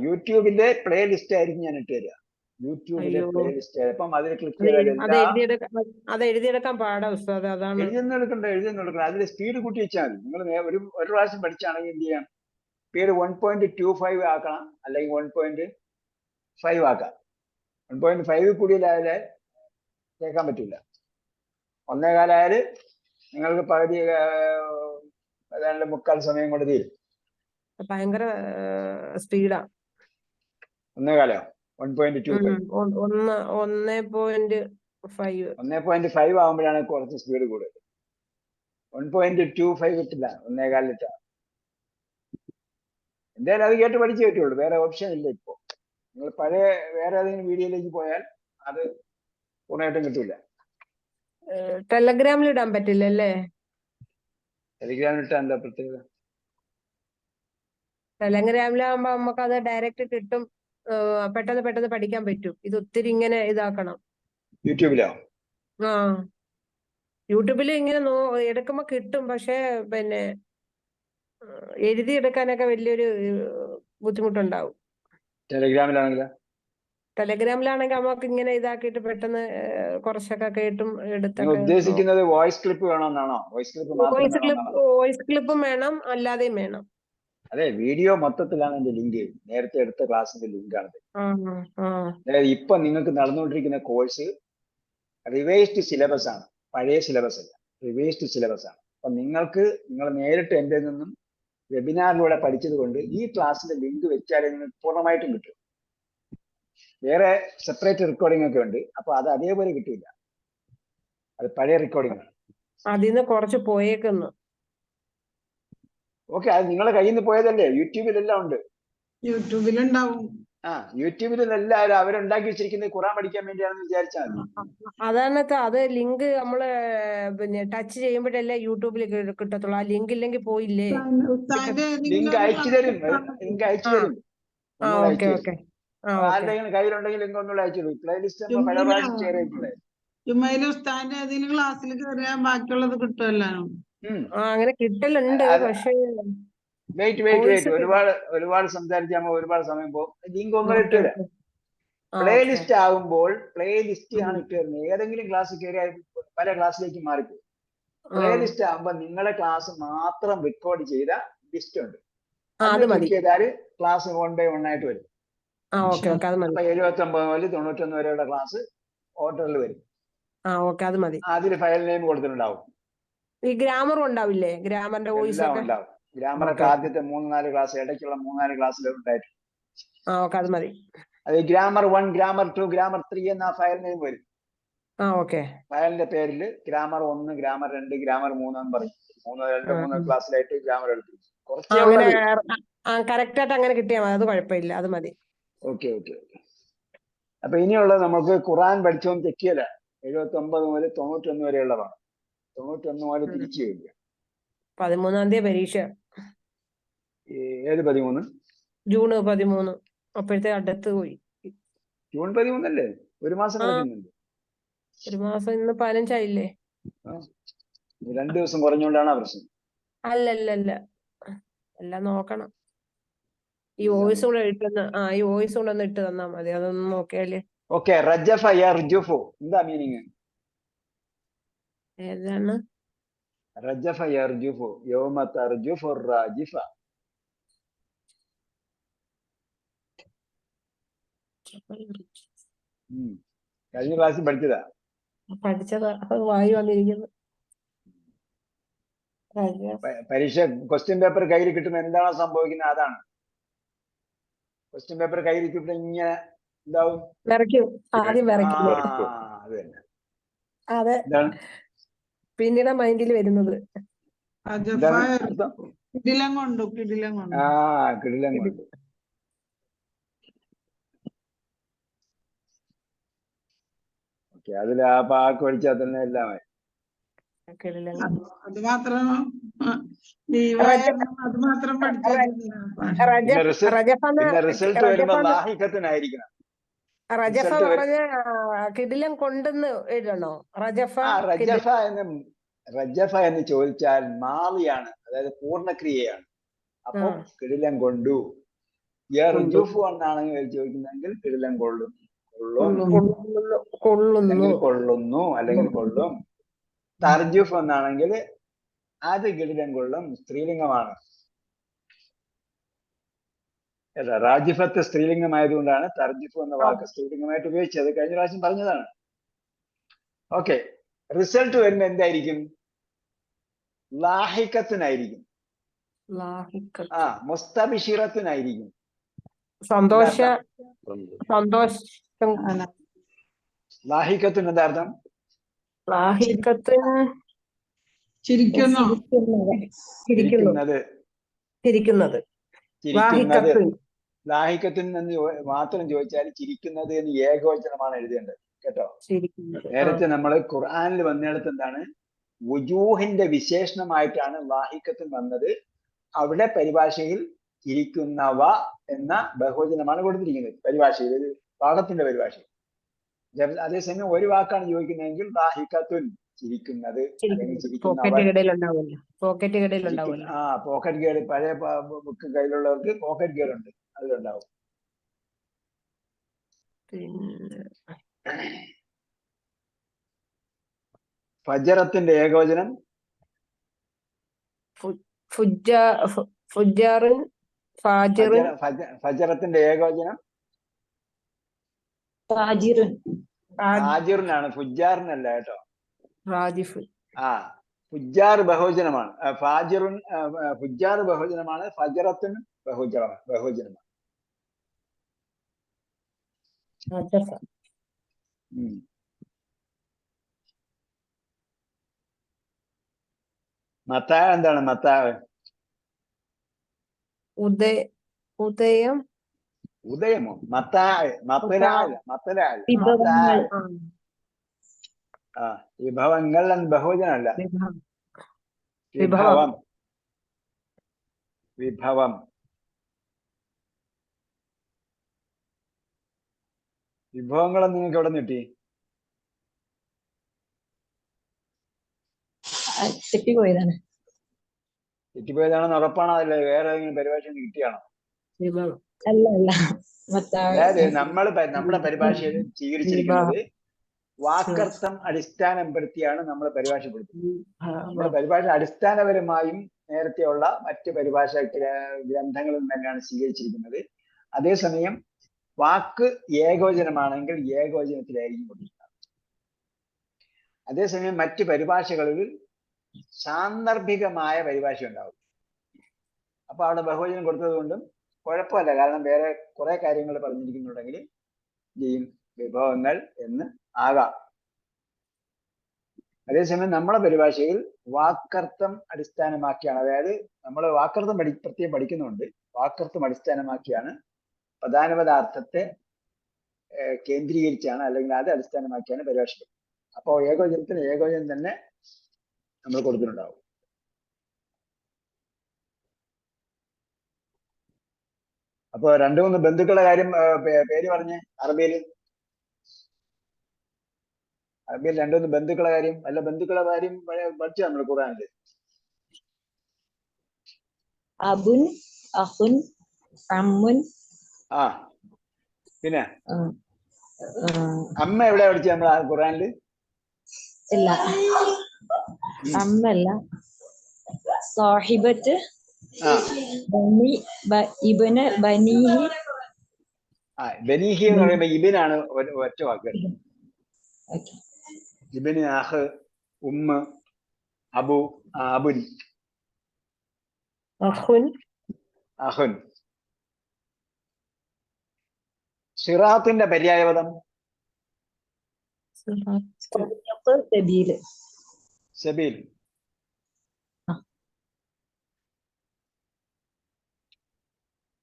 യൂട്യൂബിന്റെ പ്ലേലിസ്റ്റ് ആയിരിക്കും ഞാൻ ഇട്ട് തരിക. യൂട്യൂബിലെ പ്ലേലിസ്റ്റ്. അപ്പം അതിൽ ക്ലിക്ക്
അത് എഴുതിയെടുക്കാൻ പാടാ ഉസ്താദ്. അതാണ്
എഴുതുന്ന എടുക്കണ്ട. അതിൽ സ്പീഡ് കൂട്ടി വെച്ചാൽ മതി. നിങ്ങൾ ഒരു പ്രാവശ്യം പഠിച്ചാണെങ്കിൽ എന്ത് ചെയ്യാം? സ്പീഡ് 1.25 ആക്കണം, അല്ലെങ്കിൽ 1.5 ആക്കാം. 1.5 കൂടിയാലേ കേൾക്കാൻ പറ്റില്ല. 1.25 ആയാല് നിങ്ങൾക്ക് പകുതി ഏതാണ്ട് 3/4 സമയം കൊണ്ട് തീരും.
ഭയങ്കര സ്പീഡാ.
1.25 1.25 1.5 ആകുമ്പോഴാണ് കുറച്ച് സ്പീഡ് കൂടുതൽ. 1.25 കിട്ടില്ല, 1.25 ഇട്ടാ. എന്തായാലും അത് കേട്ട് പഠിച്ചേ പറ്റുള്ളൂ, വേറെ ഓപ്ഷൻ ഇല്ല. ഇപ്പോ നിങ്ങൾ പഴയ വേറെ ഏതെങ്കിലും വീഡിയോയിലേക്ക് പോയാൽ അത് പൂർണ്ണമായിട്ടും കിട്ടൂല.
ടെലഗ്രാമിൽ ഇടാൻ പറ്റില്ലല്ലേ?
ടെലിഗ്രാമിൽ ഇട്ടാ എന്താ പ്രത്യേകത?
ടെലഗ്രാമിലാകുമ്പോ നമുക്ക് അത് ഡയറക്റ്റ് കിട്ടും, പെട്ടെന്ന് പഠിക്കാൻ പറ്റും. ഇത് ഒത്തിരി ഇങ്ങനെ ഇതാക്കണം.
യൂട്യൂബിലോ?
യൂട്യൂബിൽ ഇങ്ങനെ എടുക്കുമ്പോ കിട്ടും, പക്ഷെ പിന്നെ എഴുതിയെടുക്കാനൊക്കെ വലിയൊരു ബുദ്ധിമുട്ടുണ്ടാവും. ടെലഗ്രാമിലാണെങ്കിൽ നമുക്ക് ഇങ്ങനെ ഇതാക്കിയിട്ട് പെട്ടെന്ന് കുറച്ചൊക്കെ കേട്ടും എടുത്തൊക്കെ.
ഉദ്ദേശിക്കുന്നത് വോയിസ് ക്ലിപ്പ് വേണമെന്നാണോ?
വോയിസ് ക്ലിപ്പും വേണം, അല്ലാതെയും വേണം.
അതെ, വീഡിയോ മൊത്തത്തിലാണ് എന്റെ ലിങ്ക്. നേരത്തെ എടുത്ത ക്ലാസ്സിന്റെ ലിങ്കാണത്. അതായത് ഇപ്പൊ നിങ്ങൾക്ക് നടന്നുകൊണ്ടിരിക്കുന്ന കോഴ്സ് റിവൈസ്ഡ് സിലബസ് ആണ്, പഴയ സിലബസ് അല്ല, റിവൈസ്ഡ് സിലബസ് ആണ്. അപ്പൊ നിങ്ങൾ നേരിട്ട് എന്റെ നിന്നും വെബിനാറിലൂടെ പഠിച്ചത് കൊണ്ട് ഈ ക്ലാസ്സിന്റെ ലിങ്ക് വെച്ചാലേ നിങ്ങൾക്ക് പൂർണ്ണമായിട്ടും കിട്ടും. വേറെ സെപ്പറേറ്റ് റെക്കോർഡിംഗ് ഒക്കെ ഉണ്ട്, അപ്പൊ അത് അതേപോലെ കിട്ടില്ല. അത് പഴയ റെക്കോർഡിംഗ് ആണ്.
അതിന്ന് കുറച്ച് പോയേക്കുന്നു.
ഓക്കെ, അത് നിങ്ങളുടെ കയ്യിൽ നിന്ന് പോയതല്ലേ? യൂട്യൂബിലെല്ലാം ഉണ്ട്.
യൂട്യൂബിലുണ്ടാവും.
യൂട്യൂബിൽ എല്ലാവരും അവരുണ്ടാക്കി വെച്ചിരിക്കുന്നത് ഖുറാൻ പഠിക്കാൻ വേണ്ടിയാണെന്ന് വിചാരിച്ചാൽ മതി.
അതാണ് അത് ലിങ്ക് നമ്മള് പിന്നെ ടച്ച് ചെയ്യുമ്പോഴല്ലേ യൂട്യൂബിൽ കിട്ടത്തുള്ളൂ. ആ ലിങ്ക് ഇല്ലെങ്കിൽ പോയില്ലേ.
ഉസ്താദിന്റെ
ലിങ്ക് അയച്ചു തരും, ലിങ്ക് അയച്ചു തരും. ഒന്നുകൂടെ
ഓക്കെ
അയച്ചു
ഓക്കെ
തരും. ആരുടെയെങ്കിലും കയ്യിലുണ്ടെങ്കിൽ ലിങ്ക് ഒന്നുകൂടെ അയച്ചു തരും. പ്ലേലിസ്റ്റ് നമ്മൾ പല പ്രാവശ്യം ഷെയർ ചെയ്തിട്ടുള്ളത്.
ജുമയില് ഉസ്താദിന്റെ ഏതെങ്കിലും ക്ലാസ്സിൽ കയറിയാൽ ബാക്കിയുള്ളത് കിട്ടുമല്ലോ.
അങ്ങനെ കിട്ടലുണ്ട്. പക്ഷേ
വെയിറ്റ് ഒരുപാട് സംസാരിച്ച് നമ്മൾ ഒരുപാട് സമയം പോകും. ലിങ്ക് ഒന്നും ഇട്ടില്ല. പ്ലേലിസ്റ്റ് ആകുമ്പോൾ പ്ലേലിസ്റ്റ് ആണ് ഇട്ട് തരുന്നത്. ഏതെങ്കിലും ക്ലാസ് കയറിയാൽ പല ക്ലാസ്സിലേക്ക് മാറിപ്പോകും. പ്ലേലിസ്റ്റ് ആകുമ്പോൾ നിങ്ങളെ ക്ലാസ് മാത്രം റെക്കോർഡ് ചെയ്ത ലിസ്റ്റ് ഉണ്ട്. അത് ക്ലിക്ക് ചെയ്താൽ ക്ലാസ് 1 by 1 ആയിട്ട് വരും. അപ്പൊ 79 മുതൽ 91 വരെയുള്ള ക്ലാസ് ഓർഡറിൽ വരും.
അത് മതി.
അതിൽ ഫയൽ നെയിം കൊടുത്തിട്ടുണ്ടാവും.
ഈ ഗ്രാമറും ഉണ്ടാവില്ലേ? ഗ്രാമറിന്റെ വോയിസ്
എല്ലാം ഉണ്ടാവും. ഗ്രാമറൊക്കെ ആദ്യത്തെ 3-4 ക്ലാസ്, ഇടയ്ക്കുള്ള 3-4 ക്ലാസ്സിൽ ഉണ്ടായിട്ടുണ്ട്.
അത് മതി.
അത് ഗ്രാമർ 1, ഗ്രാമർ 2, ഗ്രാമർ 3 എന്ന ഫയൽ നെയിം വരും. ഫയലിന്റെ പേരിൽ ഗ്രാമർ 1, ഗ്രാമർ 2, ഗ്രാമർ 3 എന്ന് പറയും. 3 ക്ലാസ്സിലായിട്ട് ഗ്രാമർ എടുത്തു.
കറക്റ്റ് ആയിട്ട് അങ്ങനെ കിട്ടിയാൽ മതി. അത് കുഴപ്പമില്ല. അത് മതി.
ഓക്കെ. അപ്പൊ ഇനിയുള്ളത് നമുക്ക് ഖുറാൻ പഠിച്ചോന്ന് ചെക്ക് ചെയ്യല. 79 മുതൽ 91 വരെയുള്ളതാണ്. 91 മുതൽ തിരിച്ചു വരിക.
13-ാം തീയതി പരീക്ഷ.
ഏത് 13?
ജൂൺ 13. അപ്പോഴത്തെ അടുത്ത് പോയി.
ജൂൺ 13 അല്ലേ? ഒരു മാസം കിടക്കുന്നുണ്ട്.
ഒരു മാസം. ഇന്ന് 15 ആയില്ലേ?
2 ദിവസം കുറഞ്ഞുകൊണ്ടാണ് ആ പ്രശ്നം.
അല്ല എല്ലാം നോക്കണം. ഈ വോയിസ് കൂടെ ഒന്ന് ഇട്ട് തന്നാ മതി. അതൊന്നും നോക്കിയാല്.
ഓക്കെ. റജഫ യർജുഫു എന്താ മീനിങ്?
ഏതാണ്?
റജഫ യർജുഫു യൗമ തർജുഫു റാജിഫ. കഴിഞ്ഞ ക്ലാസ്സിൽ പഠിച്ചതാ.
വായി വന്നിരിക്കുന്നു.
പരീക്ഷ ക്വസ്റ്റ്യൻ പേപ്പർ കയ്യിൽ കിട്ടുമ്പോൾ എന്താണോ സംഭവിക്കുന്നത് അതാണ്. ക്വസ്റ്റ്യൻ പേപ്പർ കയ്യിൽ കിട്ടുമ്പോൾ ഇങ്ങനെ എന്താവും?
ആദ്യം വരയ്ക്കും.
അത് തന്നെ.
അതെ. പിന്നീട് മൈൻഡിൽ വരുന്നത്
കിടിലം കൊണ്ടു.
ഓക്കെ. അതിൽ ആ പാക്ക് പഠിച്ചാൽ തന്നെ എല്ലാമായി.
അത് മാത്രം
പിന്നെ റിസൾട്ട് വരുമ്പോ ലാഹിഖത്തിനായിരിക്കണം.
റജഫ പറഞ്ഞ കിടിലം കൊണ്ടെന്ന് എഴുതണോ?
റജഫ എന്ന് ചോദിച്ചാൽ മാളിയാണ്, അതായത് പൂർണ്ണക്രിയയാണ്. അപ്പൊ കിടിലം കൊണ്ടു. യർജുഫു എന്നാണെങ്കിൽ ചോദിക്കുന്നെങ്കിൽ കിടിലം കൊള്ളുന്നു അല്ലെങ്കിൽ കൊള്ളും. തർജുഫ് എന്നാണെങ്കിൽ അത് കിടിലം കൊള്ളും, സ്ത്രീലിംഗമാണ്. റാജിഫത്ത് സ്ത്രീലിംഗമായതുകൊണ്ടാണ് തർജിഫു എന്ന വാക്ക് സ്ത്രീലിംഗമായിട്ട് ഉപയോഗിച്ചത്. കഴിഞ്ഞ പ്രാവശ്യം പറഞ്ഞതാണ്. ഓക്കെ. റിസൾട്ട് വരുമ്പോ എന്തായിരിക്കും? ലാഹിഖത്തിനായിരിക്കും. മുസ്തബിഷിറത്തിനായിരിക്കും. ലാഹിഖത്തിന് എന്താ അർത്ഥം? ചിരിക്കുന്നത്. ലാഹിഖത്തിന് എന്ന് മാത്രം ചോദിച്ചാൽ ചിരിക്കുന്നത് എന്ന് ഏകവചനമാണ് എഴുതേണ്ടത്. കേട്ടോ? നേരത്തെ നമ്മൾ ഖുർആനിൽ വന്നിടത്ത് എന്താണ്? വുജൂഹിന്റെ വിശേഷണമായിട്ടാണ് ലാഹിഖത്തിൽ വന്നത്. അവിടെ പരിഭാഷയിൽ ചിരിക്കുന്നവ എന്ന ബഹുവചനമാണ് കൊടുത്തിരിക്കുന്നത്. പരിഭാഷയിൽ, പാഠത്തിന്റെ പരിഭാഷയിൽ. അതേസമയം ഒരു വാക്കാണ് ചോദിക്കുന്നതെങ്കിൽ ലാഹിഖത്തുൻ ചിരിക്കുന്നത്, അല്ലെങ്കിൽ പോക്കറ്റ് ഗേഡ്. പഴയ ബുക്ക് കയ്യിലുള്ളവർക്ക് പോക്കറ്റ് ഗേഡ് ഉണ്ട്, അതിലുണ്ടാവും. ഫജറത്തിന്റെ ഏകവചനം ഫജറത്തിന്റെ ഏകവചനം ഫാജിറിനാണ്, ഫുജാറിനല്ല കേട്ടോ. ഫുജാർ ബഹുവചനമാണ്. ഫുജാർ ബഹുവചനമാണ്. ഫജറത്തുൻ ബഹുവചനമാണ്. മത്താ എന്താണ്? മത്താ
ഉദയം
ഉദയമോ മത്തലാൽ
വിഭവങ്ങൾ
ആ വിഭവങ്ങൾ എന്ന് ബഹുവചനമല്ല.
വിഭവം.
വിഭവം വിഭവം വിഭവങ്ങളെന്ന് നിങ്ങൾക്ക് എവിടെ നിന്ന് കിട്ടി?
തെറ്റിപ്പോയതാണ്.
തെറ്റിപ്പോയതാണെന്ന് ഉറപ്പാണോ? അതല്ല വേറെ ഏതെങ്കിലും പരിഭാഷ കിട്ടിയാണോ?
വിഭവം.
അല്ല
അതായത് നമ്മുടെ പരിഭാഷയിൽ സ്വീകരിച്ചിരിക്കുന്നത് വാക്കർത്ഥം അടിസ്ഥാനപ്പെടുത്തിയാണ് നമ്മൾ പരിഭാഷപ്പെടുത്തുന്നത്. നമ്മുടെ പരിഭാഷ അടിസ്ഥാനപരമായും നേരത്തെയുള്ള മറ്റ് പരിഭാഷ ഗ്രന്ഥങ്ങളിൽ തന്നെയാണ് സ്വീകരിച്ചിരിക്കുന്നത്. അതേസമയം വാക്ക് ഏകവചനമാണെങ്കിൽ ഏകവചനത്തിലായിരിക്കും കൊടുക്കുന്നത്. അതേസമയം മറ്റ് പരിഭാഷകളിൽ സാന്ദർഭികമായ പരിഭാഷ ഉണ്ടാവും. അപ്പൊ അവിടെ ബഹുവചനം കൊടുത്തത് കൊണ്ടും കുഴപ്പമല്ല. കാരണം വേറെ കുറെ കാര്യങ്ങൾ പറഞ്ഞിരിക്കുന്നുണ്ടെങ്കിൽ ചെയ്യും വിഭവങ്ങൾ എന്ന് ആകാം. അതേസമയം നമ്മുടെ പരിഭാഷയിൽ വാക്കർത്ഥം അടിസ്ഥാനമാക്കിയാണ്, അതായത് നമ്മൾ വാക്കർത്ഥം പ്രത്യേകം പഠിക്കുന്നുണ്ട്. വാക്കർത്ഥം അടിസ്ഥാനമാക്കിയാണ് പ്രധാനപദാർത്ഥത്തെ കേന്ദ്രീകരിച്ചാണ്, അല്ലെങ്കിൽ അത് അടിസ്ഥാനമാക്കിയാണ് പരിഭാഷ. അപ്പോൾ ഏകവചനത്തിന് ഏകവചനം തന്നെ നമ്മൾ കൊടുത്തിട്ടുണ്ടാവും. അപ്പൊ രണ്ടു മൂന്ന് ബന്ധുക്കളുടെ കാര്യം പേര് പറഞ്ഞ് അറബിയിൽ രണ്ടു മൂന്ന് ബന്ധുക്കളുടെ കാര്യം, അല്ല ബന്ധുക്കളുടെ കാര്യം പഠിച്ചു നമ്മൾ ഖുർആനില്.
അബുൻ, അഹുൻ, അമ്മുൻ.
ആ പിന്നെ അമ്മ എവിടെ പഠിച്ചു നമ്മൾ ഖുർആനില്?
ഇല്ല, അമ്മല്ല. സാഹിബത്ത്, ഇബ്ന്, ബനീഹി.
ബനീഹി എന്ന് പറയുമ്പോ ഇബിനാണ് ഒറ്റ വാക്ക്. ഇബിന്, അഹ്, ഉമ്മ, അബു, അബുൻ, അഹുൻ. സിറാത്തിന്റെ പര്യായപദം സബീൽ.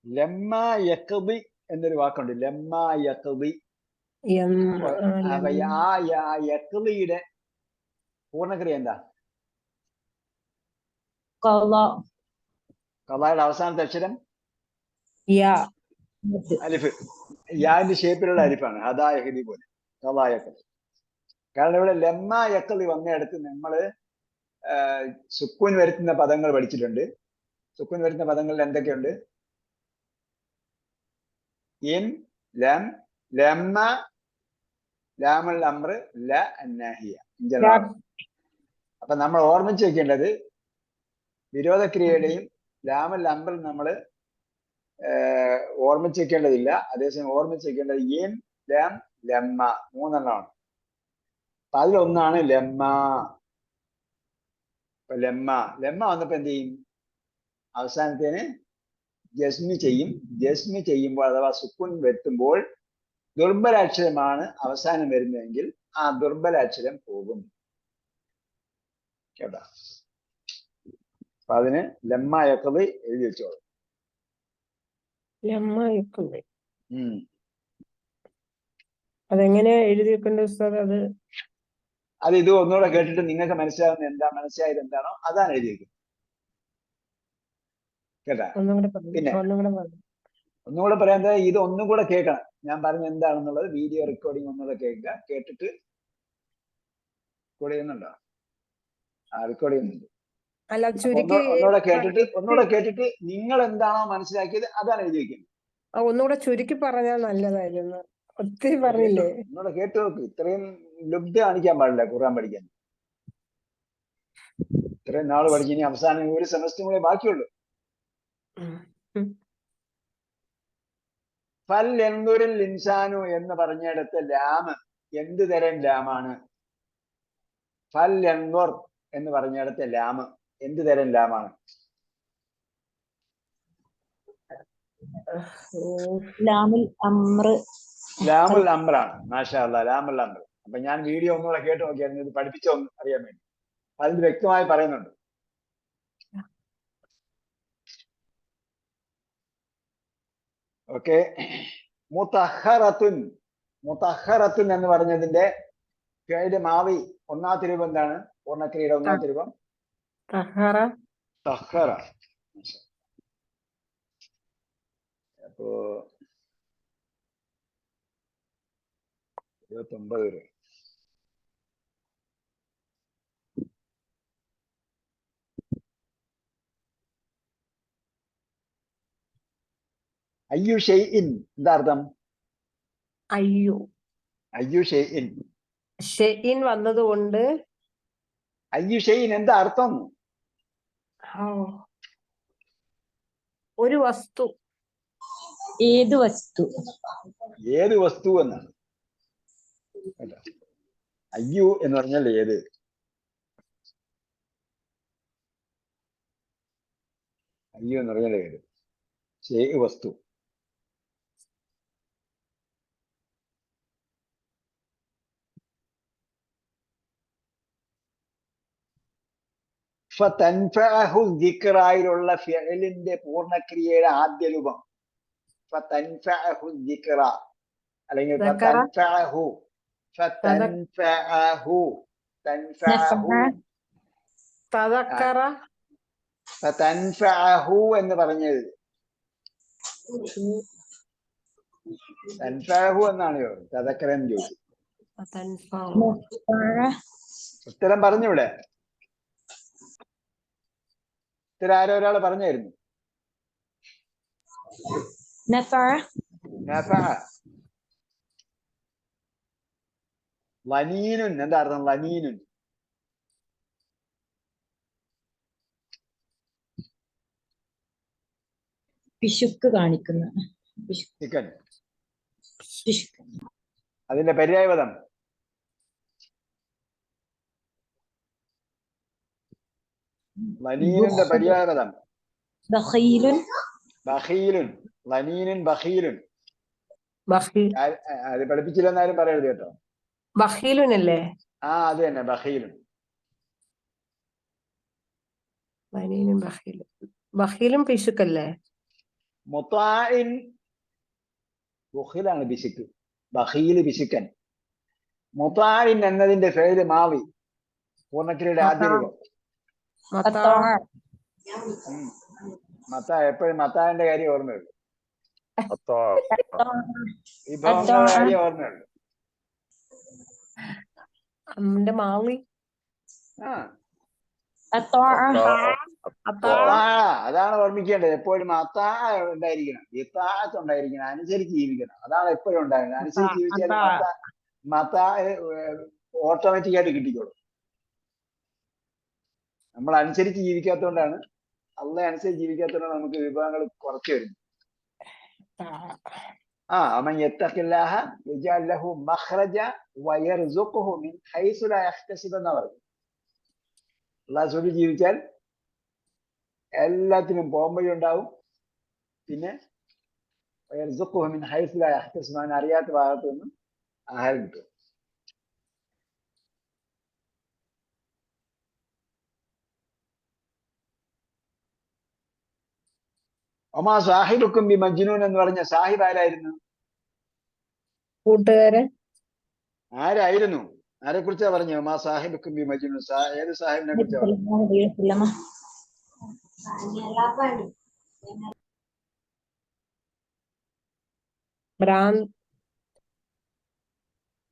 ലമ്മ യഖ്ദി എന്നൊരു വാക്കുണ്ട്. ലമ്മ യഖ്ദി. ആ യഖ്ദിയുടെ പൂർണ്ണക്രിയ എന്താ? ഖളയുടെ അവസാനത്തെ അക്ഷരം അലിഫ്. യാന്റെ ഷേപ്പിലുള്ള അലിഫാണ്. ഹദാ യഹ്ദി പോലെ ഖള യഖ്ദി. കാരണം ഇവിടെ ലമ്മ യഖ്ദി വന്നയിടത്ത് നമ്മള് സുക്കൂൻ വരുത്തുന്ന പദങ്ങൾ പഠിച്ചിട്ടുണ്ട്. സുക്കൂൻ വരുത്തുന്ന പദങ്ങളിൽ എന്തൊക്കെയുണ്ട്? ഇൻ, ലം, ലമ്മ, ലാമുൽ അംറ്, ല അന്നാഹിയ. അപ്പൊ നമ്മൾ ഓർമ്മിച്ച് വെക്കേണ്ടത് വിരോധക്രിയയുടെയും ലാമുൽ അംറ് നമ്മൾ ഓർമ്മിച്ച് വെക്കേണ്ടതില്ല. അതേസമയം ഓർമ്മിച്ച് വെക്കേണ്ടത് ഇൻ, ലം, ലമ്മ മൂന്നെണ്ണമാണ്. അപ്പൊ അതിലൊന്നാണ് ലമ്മ. ലമ്മ വന്നപ്പോ എന്ത് ചെയ്യും? അവസാനത്തേന് ജസ്മി ചെയ്യും. ജസ്മി ചെയ്യുമ്പോൾ അഥവാ സുക്കൂൻ വരുത്തുമ്പോൾ ദുർബലാക്ഷരമാണ് അവസാനം വരുന്നതെങ്കിൽ ആ ദുർബലാക്ഷരം പോകും. കേട്ടാ? അപ്പൊ അതിന് ലമ്മ യഖ്ദി എഴുതി വെച്ചോളൂ.
അതെങ്ങനെയാ എഴുതി വെക്കേണ്ട ഉസ്താദ്?
അത് ഇത് ഒന്നുകൂടെ കേട്ടിട്ട് നിങ്ങൾക്ക് മനസ്സിലായത് എന്താണോ അതാണ് എഴുതി വെക്കുന്നത്. കേട്ടാ? പിന്നെ ഒന്നുകൂടെ പറയാൻ ഇത് ഒന്നും കൂടെ കേൾക്കണം. ഞാൻ പറഞ്ഞ എന്താണെന്നുള്ളത് വീഡിയോ റെക്കോർഡിംഗ് ഒന്നുകൂടെ കേൾക്കുക. കേട്ടിട്ട് റെക്കോർഡ് ചെയ്യുന്നുണ്ടോ? റെക്കോർഡ് ചെയ്യുന്നുണ്ട്. ഒന്നുകൂടെ കേട്ടിട്ട് നിങ്ങൾ എന്താണോ മനസ്സിലാക്കിയത് അതാണ് എഴുതി വെക്കുന്നത്.
ഒന്നുകൂടെ ചുരുക്കി പറഞ്ഞാൽ നല്ലതായിരുന്നു. ഒത്തിരി പറഞ്ഞില്ലേ?
ഒന്നുകൂടെ കേട്ട് നോക്ക്. ഇത്രയും ലബ്ധ കാണിക്കാൻ പാടില്ല ഖുർആൻ പഠിക്കാൻ. ഇത്രയും നാള് പഠിച്ച് ഇനി അവസാനം ഒരു സെമസ്റ്റർ കൂടെ ബാക്കിയുള്ളൂ. ഫൽ എൻദുരിൽ ഇൻസാനു എന്ന് പറഞ്ഞിടത്ത് ലാമ് എന്ത് തരം ലാമാണ്? ഫൽ എൻദുർ എന്ന് പറഞ്ഞിടത്ത് ലാമ് എന്ത് തരം ലാമാണ്?
ലാമുൽ അംറ്.
ലാമുൽ അംറാണ്. മാഷാ അല്ലാഹ്, ലാമുൽ അംറ്. അപ്പൊ ഞാൻ വീഡിയോ ഒന്നുകൂടെ കേട്ട് നോക്കിയായിരുന്നു ഇത് പഠിപ്പിച്ചോ അറിയാൻ വേണ്ടി. അതിന് വ്യക്തമായി പറയുന്നുണ്ട്. ഓക്കെ. മുതഹറത്തുൻ, മുതഹറത്തുൻ എന്ന് പറഞ്ഞതിന്റെ ഫിഅല് മാവി ഒന്നാമത്തെ രൂപം എന്താണ്? പൂർണ്ണക്രിയയുടെ ഒന്നാമത്തെ രൂപം
തഹറ.
തഹറ. അപ്പോ 29 വരെ. അയ്യു ഷൈഇൻ എന്താ അർത്ഥം?
അയ്യോ.
അയ്യു ഷൈഇൻ,
ഷെയിൻ വന്നതുകൊണ്ട്
അയ്യു ഷൈഇൻ എന്താ അർത്ഥം?
ഓ, ഒരു വസ്തു.
ഏത് വസ്തു?
ഏത് വസ്തു എന്നാണ്. അല്ല, അയ്യു എന്ന് പറഞ്ഞാൽ ഏത്. അയ്യു എന്ന് പറഞ്ഞാൽ ഏത്, ഷൈഇ വസ്തു. ഫതൻഫഅഹു ദിക്റായിലുള്ള ഫിഅലിന്റെ പൂർണ്ണക്രിയയുടെ ആദ്യ രൂപം ഫതൻഫഅഹു ദിക്റ, അല്ലെങ്കിൽ
ദക്കറ.
ഫതൻഫഅഹു, ഫതൻഫഅഹു, തൻഫഅഹു,
തദക്കറ.
ഫതൻഫഅഹു എന്ന് പറഞ്ഞത് തൻഫഅഹു എന്നാണ് ചോദിച്ചത്. തദക്കറൻ ചോദിച്ചു.
തൻഫഉ.
ഉത്തരം പറഞ്ഞൂടെ? ഉത്തരം ആരോ ഒരാൾ പറഞ്ഞായിരുന്നു.
നഫഅ.
നഫഅ. ലനീനുൻ എന്താ അർത്ഥം? ലനീനുൻ
പിശുക്ക് കാണിക്കുന്ന.
ചിക്കൻ.
പിശുക്ക്.
അതിന്റെ പര്യായപദം ലനീനിന്റെ പര്യായപദം
ബഖീലുൻ.
ബഖീലുൻ. ലനീനുൻ ബഖീലുൻ.
ബഖീൽ.
അത് പഠിപ്പിച്ചില്ലെന്നാരും പറയരുത് കേട്ടോ.
ബഖീലുനല്ലേ?
ആ അത് തന്നെ, ബഖീലുൻ.
ബനീനും ബഖീലും. ബഖീലും പിശുക്കല്ലേ?
മുത്താഇൻ. ബുഖിലാണ് പിശുക്ക്, ബഖീല് പിശുക്കൻ. മുത്താഇൻ എന്നതിന്റെ ഫേല് മാവി പൂർണ്ണക്രിയയുടെ ആദ്യ രൂപം
മത്താ.
മത്ത. എപ്പോഴും മത്താന്റെ കാര്യം ഓർമ്മയുള്ളൂ,
അത്താ
വിഭവങ്ങളുടെ കാര്യം ഓർമ്മയുള്ളൂ.
അമ്മന്റെ മാവി.
ആ
അത്താ.
അതാണ് ഓർമ്മിക്കേണ്ടത്. എപ്പോഴും അത്താ ഉണ്ടായിരിക്കണം, ഇത്താഅത്ത് ഉണ്ടായിരിക്കണം, അനുസരിച്ച് ജീവിക്കണം. അതാണ് എപ്പോഴും ഉണ്ടായിരുന്നത്. അനുസരിച്ച് ജീവിച്ചാൽ മത്ത ഓട്ടോമാറ്റിക് ആയിട്ട് കിട്ടിക്കോളും. നമ്മൾ അനുസരിച്ച് ജീവിക്കാത്തതുകൊണ്ടാണ്, അള്ളയെ അനുസരിച്ച് ജീവിക്കാത്തതുകൊണ്ടാണ് നമുക്ക് വിഭവങ്ങൾ കുറച്ച് വരുന്നത്. അമൻ യത്തഖില്ലാഹ യജ്അൽ ലഹു മഖ്റജ വയർസുഖുഹു മിൻ ഹൈസു ലാ യഹ്തസിബ് എന്നാ പറഞ്ഞു. അള്ളാഹു സൂചി ജീവിച്ചാൽ എല്ലാത്തിനും പോംവഴി ഉണ്ടാവും. പിന്നെ വയർസുഖുഹു മിൻ ഹൈസു ലാ യഹ്തസിബ്, അവൻ അറിയാത്ത ഭാഗത്തു നിന്നും ആഹാരം കിട്ടും. ഒമാ സാഹിബുക്കും ബി മജ്നൂൻ എന്ന് പറഞ്ഞ സാഹിബ് ആരായിരുന്നു?
കൂട്ടുകാരൻ.
ആരായിരുന്നു? ആരെ കുറിച്ചാ പറഞ്ഞു? ഒമാ സാഹിബുക്കും ബി മജ്നൂൻ. ഏത് സാഹിബിനെ കുറിച്ചാ പറഞ്ഞു?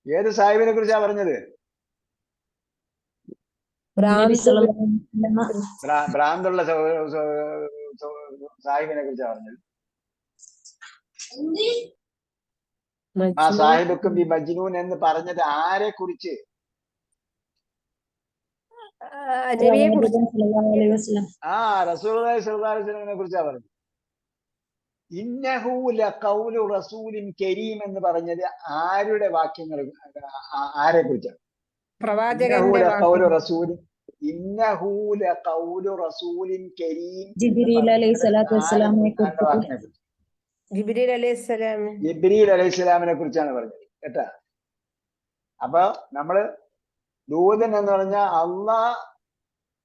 ഏത് സാഹിബിനെ കുറിച്ചാ പറഞ്ഞത്? ഭ്രാന്തുള്ള സാഹിബിനെ കുറിച്ചാ പറഞ്ഞത്. ആ സാഹിബുക്കും ബി മജ്നൂൻ എന്ന് പറഞ്ഞത് ആരെ കുറിച്ച്? ആ റസൂലുള്ളാഹി സ്വല്ലല്ലാഹു അലൈഹി വസല്ലമയെ കുറിച്ചാ പറഞ്ഞത്. ഇന്നഹു ലഖൗലു റസൂലിൻ കരീം എന്ന് പറഞ്ഞത് ആരുടെ വാക്യങ്ങൾ, ആരെ കുറിച്ചാണ്?
പ്രവാചകന്റെ
ഇന്നഹു ലഖൗലു റസൂലിൻ കരീം.
ജിബ്രീൽ അലൈഹിസ്സലാത്തു വസ്സലാമിനെ കുറിച്ച്.
ജിബ്രീൽ അലൈഹിസ്സലാം.
ജിബ്രീൽ അലൈഹിസ്സലാമിനെ കുറിച്ചാണ് പറഞ്ഞത് കേട്ടാ. അപ്പൊ നമ്മള് ദൂതൻ എന്ന് പറഞ്ഞാൽ അള്ളാഹ്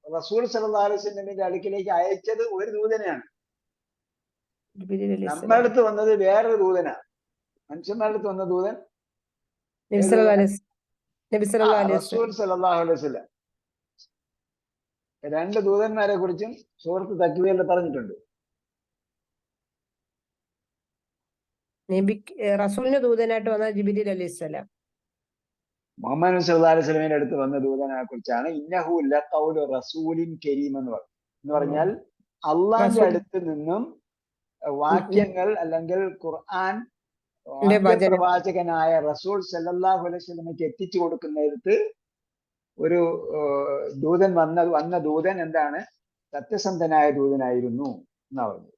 റസൂൽ സല്ലല്ലാഹു അലൈഹി വസല്ലമിന്റെ അടുക്കിലേക്ക് അയച്ചത് ഒരു ദൂതനെയാണ്.
ജിബ്രീൽ അലൈഹിസ്സലാം.
നമ്മുടെ അടുത്ത് വന്നത് വേറൊരു ദൂതനാ. മനുഷ്യന്മാരുടെ അടുത്ത് വന്ന ദൂതൻ
നബി സല്ലല്ലാഹു അലൈഹി വസല്ലം. നബി സല്ലല്ലാഹു അലൈഹി വസല്ലം.
റസൂൽ സല്ലല്ലാഹു അലൈഹി വസല്ലം. രണ്ട് ദൂതന്മാരെ കുറിച്ചും സൂറത്ത് തക്വീറിൽ പറഞ്ഞിട്ടുണ്ട്.
നബി റസൂലിന് ദൂതനായിട്ട് വന്ന ജിബ്രീൽ അലൈഹിസ്സലാം.
മുഹമ്മദ് സല്ലല്ലാഹു അലൈഹി വസല്ലമയുടെ അടുത്ത് വന്ന ദൂതനെ കുറിച്ചാണ് ഇന്നഹു ലഖൗലു റസൂലിൻ കരീം എന്ന് പറയുന്നത്. എന്ന് പറഞ്ഞാൽ അള്ളാഹിന്റെ
റസൂൽ
അടുത്ത് നിന്നും വാക്യങ്ങൾ അല്ലെങ്കിൽ ഖുർആൻ
വചനം.
പ്രവാചകനായ റസൂൽ സല്ലല്ലാഹു അലൈഹി വസല്ലമയ്ക്ക് എത്തിച്ചു കൊടുക്കുന്നിടത്ത് ഒരു ദൂതൻ വന്ന ദൂതൻ എന്താണ്? സത്യസന്ധനായ ദൂതനായിരുന്നു എന്നാ പറഞ്ഞത്.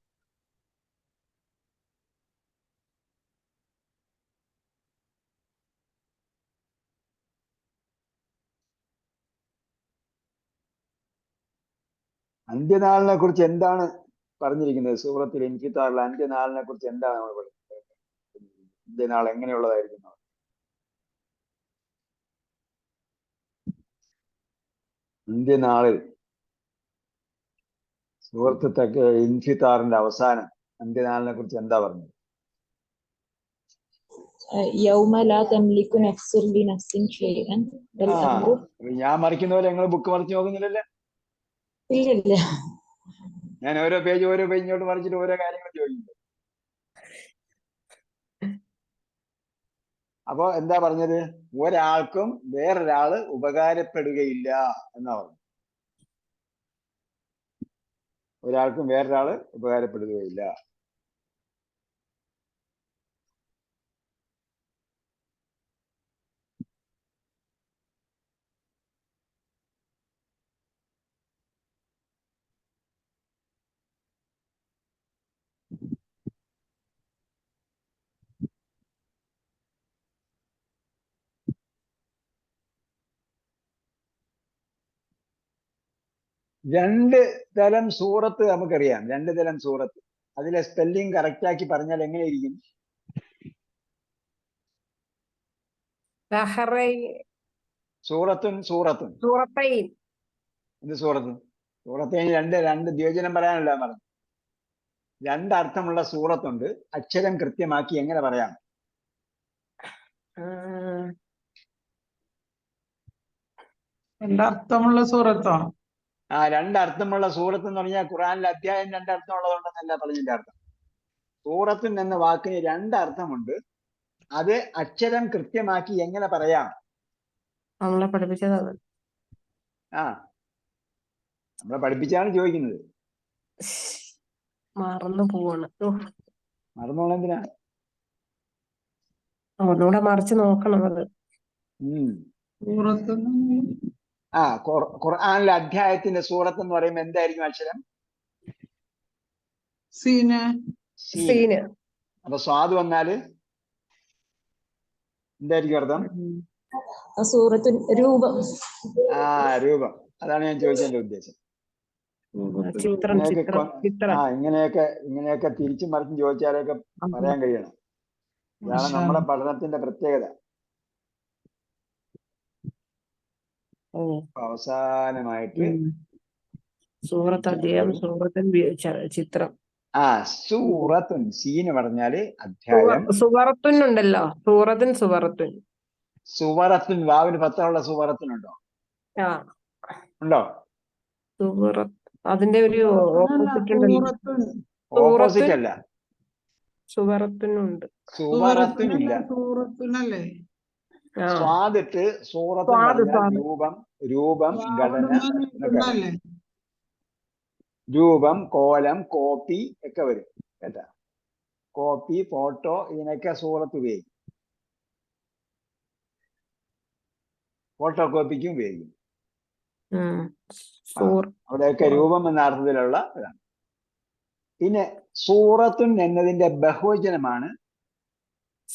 അന്ത്യനാളിനെ കുറിച്ച് എന്താണ് പറഞ്ഞിരിക്കുന്നത്? സൂറത്തിൽ ഇൻഫിത്താറിൽ അന്ത്യനാളിനെ കുറിച്ച് എന്താണ് നമ്മൾ പഠിക്കുന്നത്? അന്ത്യനാൾ എങ്ങനെയുള്ളതായിരിക്കും? അന്ത്യനാളിൽ സൂറത്ത് ഇൻഫിത്താറിന്റെ അവസാനം അന്ത്യനാളിനെ കുറിച്ച് എന്താ പറഞ്ഞത്?
യൗമ ലാ തംലികു നഫ്സുൻ ലിനഫ്സിൻ ഷൈഅൻ വൽ അംറു.
ഞാൻ മറിക്കുന്ന പോലെ നിങ്ങൾ ബുക്ക് മറിച്ച് നോക്കുന്നില്ലല്ലേ?
ഇല്ല.
ഞാൻ ഓരോ പേജ് ഇങ്ങോട്ട് മറിച്ചിട്ട് ഓരോ കാര്യങ്ങൾ ചോദിക്കുന്നു. അപ്പൊ എന്താ പറഞ്ഞത്? ഒരാൾക്കും വേറൊരാള് ഉപകാരപ്പെടുകയില്ല എന്നാ പറഞ്ഞു. ഒരാൾക്കും വേറൊരാള് ഉപകാരപ്പെടുകയില്ല. രണ്ട് തരം സൂറത്ത് നമുക്കറിയാം. രണ്ട് തരം സൂറത്ത്. അതിലെ സ്പെല്ലിംഗ് കറക്റ്റ് ആക്കി പറഞ്ഞാൽ എങ്ങനെയിരിക്കും? സൂറത്തുൻ സൂറത്തുൻ
സൂറത്തൈൻ.
എന്ത് സൂറത്ത്? സൂറത്തേന് രണ്ട് ദ്യോജനം പറയാനല്ല പറഞ്ഞു. രണ്ടർത്ഥമുള്ള സൂറത്തുണ്ട്. അക്ഷരം കൃത്യമാക്കി എങ്ങനെ പറയാം?
രണ്ടർത്ഥമുള്ള സൂറത്തോ?
രണ്ടർത്ഥമുള്ള സൂറത്ത് എന്ന് പറഞ്ഞാൽ ഖുർആനിലെ അധ്യായം രണ്ടർത്ഥമുള്ളതുണ്ടെന്നല്ല പറഞ്ഞതിന്റെ അർത്ഥം. സൂറത്തുൻ എന്ന വാക്കിന് രണ്ടർത്ഥമുണ്ട്. അത് അക്ഷരം കൃത്യമാക്കി എങ്ങനെ പറയാം?
നമ്മളെ പഠിപ്പിച്ചതാണ്.
നമ്മളെ പഠിപ്പിച്ചാണ് ചോദിക്കുന്നത്.
മറന്നു പോവാണ്.
മറന്നോളെന്തിനാ?
ഒന്നുകൂടെ മറിച്ച് നോക്കണം അത്.
ഖുർആനിലെ അധ്യായത്തിന്റെ സൂറത്ത് എന്ന് പറയുമ്പോൾ എന്തായിരിക്കും അക്ഷരം?
സീന്.
അപ്പൊ സ്വാദ് വന്നാല് എന്തായിരിക്കും അർത്ഥം?
സൂറത്തു രൂപം.
രൂപം. അതാണ് ഞാൻ ചോദിച്ചതിന്റെ ഉദ്ദേശം. ഇങ്ങനെയൊക്കെ തിരിച്ചും മറിച്ചും ചോദിച്ചാലൊക്കെ പറയാൻ കഴിയണം. ഇതാണ് നമ്മുടെ പഠനത്തിന്റെ പ്രത്യേകത. അവസാനമായിട്ട്
ചിത്രം.
സൂറത്തുൻ. സീന് പറഞ്ഞാല് അധ്യായം.
സുവറത്തുൻ ഉണ്ടല്ലോ. സൂറത്തുൻ സുവറത്തുൻ.
സുവറത്തുൻ വാവിന് പത്തുള്ള സുവറത്തുനുണ്ടോ? ഉണ്ടോ?
അതിന്റെ ഒരു
ഓപ്പോസിറ്റ് അല്ല.
സുവറത്തുനുണ്ട്.
സുവറത്തുനില്ല. സ്വാദിട്ട് സൂറത്തുൻ പറഞ്ഞാൽ രൂപം ഘടന എന്നൊക്കെ. രൂപം, കോലം, കോപ്പി ഒക്കെ വരും കേട്ടാ. കോപ്പി, ഫോട്ടോ ഇതിനൊക്കെ സൂറത്ത് ഉപയോഗിക്കും. ഫോട്ടോ കോപ്പിക്കും ഉപയോഗിക്കും. അവിടെയൊക്കെ രൂപം എന്ന അർത്ഥത്തിലുള്ള ഇതാണ്. പിന്നെ സൂറത്തുൻ എന്നതിന്റെ ബഹുവചനമാണ്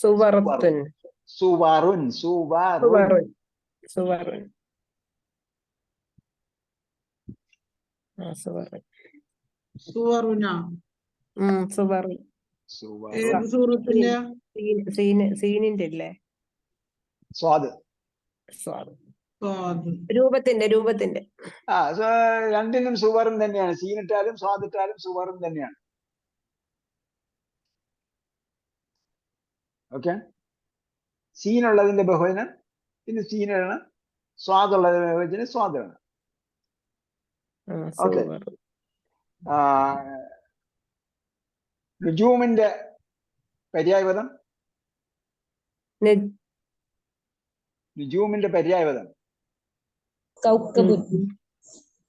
സുവറുൻ.
സുവറുൻ.
സീനിന്റെ അല്ലേ?
സ്വാദ്.
രൂപത്തിന്റെ
രണ്ടിനും സുവറും തന്നെയാണ്. സീനിട്ടാലും സ്വാദിട്ടാലും സുവറും തന്നെയാണ്. ഓക്കെ, സീനുള്ളതിന്റെ ബഹുവചനം പിന്നെ സീനാണ്, സ്വാദുള്ളതിന്റെ ബഹുവചനം സ്വാദാണ്. Okay,
super.
നുജൂമിന്റെ പര്യായപദം, നുജൂമിന്റെ പര്യായപദം
Kaukabun.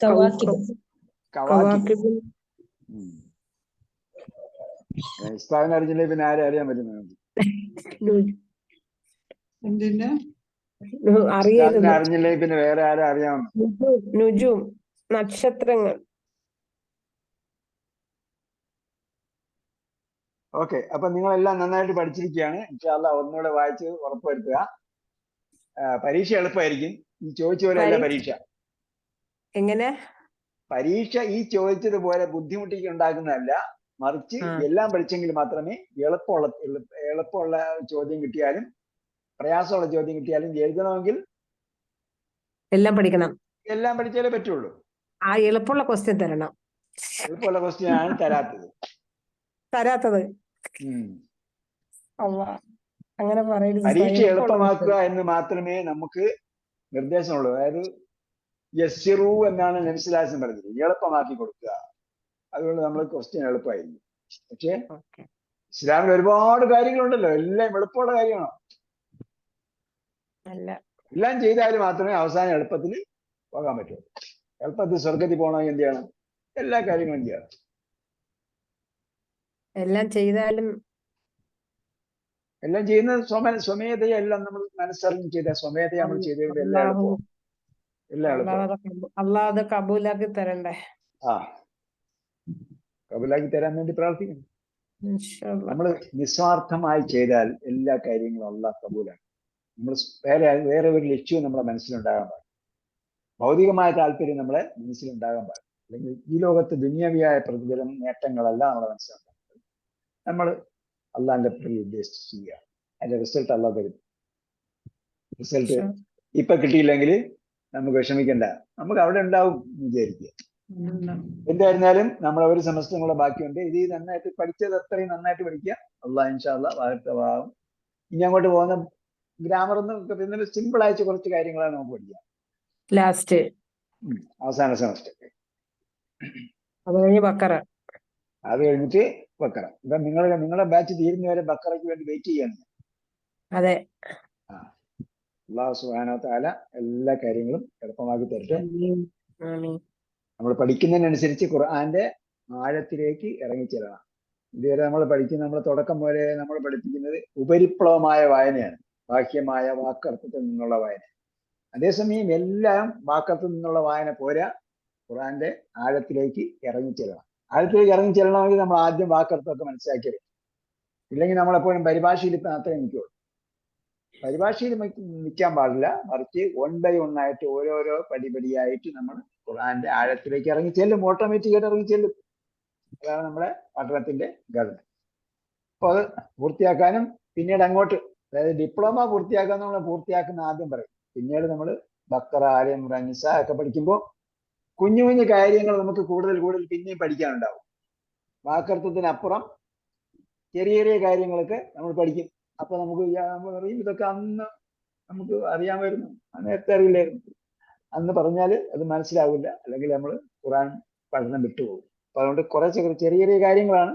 Kawakib.
കവാക്കിബ്. ഉസ്താദിനെ അറിഞ്ഞില്ലേ പിന്നെ ആരെ അറിയാൻ പറ്റുന്നത്?
എന്തിന്റെ
അറിയരുത്.
അറിഞ്ഞില്ലേ പിന്നെ വേറെ ആരെ അറിയാമെന്ന്?
നുജൂം, നക്ഷത്രങ്ങൾ.
ഓക്കെ, അപ്പൊ നിങ്ങളെല്ലാം നന്നായിട്ട് പഠിച്ചിരിക്കുകയാണ്. ഇൻഷാ അല്ലാഹ് ഒന്നുകൂടെ വായിച്ച് ഉറപ്പുവരുത്തുക. പരീക്ഷ എളുപ്പമായിരിക്കും. ഈ ചോദിച്ച പോലെ അല്ല പരീക്ഷ.
എങ്ങനെ?
പരീക്ഷ ഈ ചോദിച്ചതുപോലെ ബുദ്ധിമുട്ടിക്ക് ഉണ്ടാക്കുന്നതല്ല, മറിച്ച് എല്ലാം പഠിച്ചെങ്കിൽ മാത്രമേ എളുപ്പമുള്ള ചോദ്യം കിട്ടിയാലും പ്രയാസമുള്ള ചോദ്യം കിട്ടിയാലും എഴുതണമെങ്കിൽ
എല്ലാം പഠിക്കണം.
എല്ലാം പഠിച്ചാലേ പറ്റുള്ളൂ.
ആ എളുപ്പമുള്ള ക്വസ്റ്റ്യൻ തരണം.
എളുപ്പമുള്ള ക്വസ്റ്റ്യൻ ആണ് തരാത്തത്.
അങ്ങനെ പറയരുത്.
പരീക്ഷ എളുപ്പമാക്കുക എന്ന് മാത്രമേ നമുക്ക് നിർദ്ദേശമുള്ളൂ. അതായത് യസ്സിറു എന്നാണ് നബിസ്വല്ലല്ലാഹു പറഞ്ഞത്, എളുപ്പമാക്കി കൊടുക്കുക. അതുകൊണ്ട് നമ്മൾ ക്വസ്റ്റ്യൻ എളുപ്പമായിരുന്നു. പക്ഷേ ഇസ്ലാമിൽ ഒരുപാട് കാര്യങ്ങളുണ്ടല്ലോ, എല്ലാം എളുപ്പമുള്ള കാര്യമാണോ? എല്ലാം ചെയ്താൽ മാത്രമേ അവസാനം എളുപ്പത്തിൽ പോകാൻ പറ്റുള്ളൂ. എളുപ്പത്തിൽ സ്വർഗത്തിൽ പോകണമെങ്കിൽ എന്ത് ചെയ്യണം? എല്ലാ കാര്യങ്ങളും ചെയ്യണം.
എല്ലാം ചെയ്താലും
എല്ലാം ചെയ്യുന്നത് സ്വമേധയെ എല്ലാം നമ്മൾ മനസ്സറിഞ്ഞ് ചെയ്ത സ്വമേധയെ നമ്മൾ ചെയ്തതുകൊണ്ട് എല്ലാം എളുപ്പം. എല്ലാം എളുപ്പം.
അല്ലാതെ കബൂലാക്കി തരണ്ടേ?
കബൂലാക്കി തരാൻ വേണ്ടി പ്രാർത്ഥിക്കണം. നമ്മൾ നിസ്വാർത്ഥമായി ചെയ്താൽ എല്ലാ കാര്യങ്ങളും അല്ലാഹ് കബൂലാണ്. നമ്മൾ വേറെ ഒരു ലക്ഷ്യവും നമ്മുടെ മനസ്സിലുണ്ടാകാൻ പാടില്ല. ഭൗതികമായ താല്പര്യം നമ്മളെ മനസ്സിലുണ്ടാകാൻ പാടില്ല. അല്ലെങ്കിൽ ഈ ലോകത്ത് ദുനിയാവിയായ പ്രതിഫലം നേട്ടങ്ങളല്ല നമ്മുടെ മനസ്സിലുണ്ടാകുന്നത്. നമ്മൾ അള്ളാഹിന്റെ പ്രതി ഉദ്ദേശിച്ച് ചെയ്യുക. അതിന്റെ റിസൾട്ട് അള്ളാഹ് തരും. റിസൾട്ട് ഇപ്പൊ കിട്ടിയില്ലെങ്കിൽ നമുക്ക് വിഷമിക്കണ്ട, നമുക്ക് അവിടെ ഉണ്ടാവും വിചാരിക്കുക. എന്തായിരുന്നാലും നമ്മൾ ഒരു സെമസ്റ്ററും കൂടെ ബാക്കിയുണ്ട്. ഇത് നന്നായിട്ട് പഠിച്ചത് അത്രയും നന്നായിട്ട് പഠിക്കുക. അള്ളാഹ് ഇൻഷാ അള്ളാഹ് വാഴ്ത്തവാകും. ഇനി അങ്ങോട്ട് പോകുന്ന ഗ്രാമർ ഒന്നും സിമ്പിൾ ആയിട്ട് കുറച്ച് കാര്യങ്ങളാണ് നമുക്ക് പഠിക്കാം.
ലാസ്റ്റ്
അവസാന സെമസ്റ്റർ
അത് കഴിഞ്ഞ് ബക്കറ,
അത് കഴിഞ്ഞിട്ട് ബക്കറ. ഇപ്പൊ നിങ്ങളുടെ ബാച്ച് തീരുന്നവരെ ബക്കറയ്ക്ക് വേണ്ടി വെയിറ്റ് ചെയ്യാണ്.
അതെ,
അല്ലാഹു സുബ്ഹാനഹു വ തആല എല്ലാ കാര്യങ്ങളും എളുപ്പമാക്കി തരട്ടെ. നമ്മൾ പഠിക്കുന്നതിനനുസരിച്ച് ഖുർആന്റെ ആഴത്തിലേക്ക് ഇറങ്ങിച്ചെല്ലണം. ഇതുവരെ നമ്മൾ നമ്മുടെ തുടക്കം പോലെ നമ്മൾ പഠിപ്പിക്കുന്നത് ഉപരിപ്ലവമായ വായനയാണ്, ബാഹ്യമായ വാക്കർത്ഥത്തിൽ നിന്നുള്ള വായന. അതേസമയം എല്ലാം വാക്കർത്ഥത്തിൽ നിന്നുള്ള വായന പോരാ, ഖുർആന്റെ ആഴത്തിലേക്ക് ഇറങ്ങിച്ചെല്ലണം. ആഴത്തിലേക്ക് ഇറങ്ങിച്ചെല്ലണമെങ്കിൽ നമ്മൾ ആദ്യം വാക്കർത്ഥമൊക്കെ മനസ്സിലാക്കിയത്. ഇല്ലെങ്കിൽ നമ്മളെപ്പോഴും പരിഭാഷയിൽ ഇപ്പം അത്രേ നിൽക്കുള്ളൂ. പരിഭാഷയിൽ നിൽക്കാൻ പാടില്ല, മറിച്ച് 1 by 1 ആയിട്ട് ഓരോരോ പടിപടിയായിട്ട് നമ്മൾ ഖുർആന്റെ ആഴത്തിലേക്ക് ഇറങ്ങിച്ചെല്ലും. ഓട്ടോമാറ്റിക്കായിട്ട് ഇറങ്ങിച്ചെല്ലും. അതാണ് നമ്മുടെ പഠനത്തിന്റെ ഘടന. അപ്പൊ അത് പൂർത്തിയാക്കാനും പിന്നീട് അങ്ങോട്ട്, അതായത് ഡിപ്ലോമ പൂർത്തിയാക്കാൻ നമ്മൾ പൂർത്തിയാക്കുന്ന ആദ്യം പറയും. പിന്നീട് നമ്മൾ ബക്കറ, ആല ഇംറാൻ, നിസാ ഒക്കെ പഠിക്കുമ്പോൾ കുഞ്ഞു കുഞ്ഞു കാര്യങ്ങൾ നമുക്ക് കൂടുതൽ പിന്നെയും പഠിക്കാനുണ്ടാവും. വാക്കർത്ഥത്തിനപ്പുറം ചെറിയ ചെറിയ കാര്യങ്ങളൊക്കെ നമ്മൾ പഠിക്കും. അപ്പൊ നമുക്ക് നമ്മൾ പറയും ഇതൊക്കെ അന്ന് നമുക്ക് അറിയാമായിരുന്നു, നേരത്തെ അറിയില്ലായിരുന്നു. അന്ന് പറഞ്ഞാൽ അത് മനസ്സിലാവില്ല, അല്ലെങ്കിൽ നമ്മൾ ഖുർആൻ പഠനം വിട്ടുപോകും. അപ്പൊ അതുകൊണ്ട് കുറച്ച് ചെറിയ ചെറിയ കാര്യങ്ങളാണ്.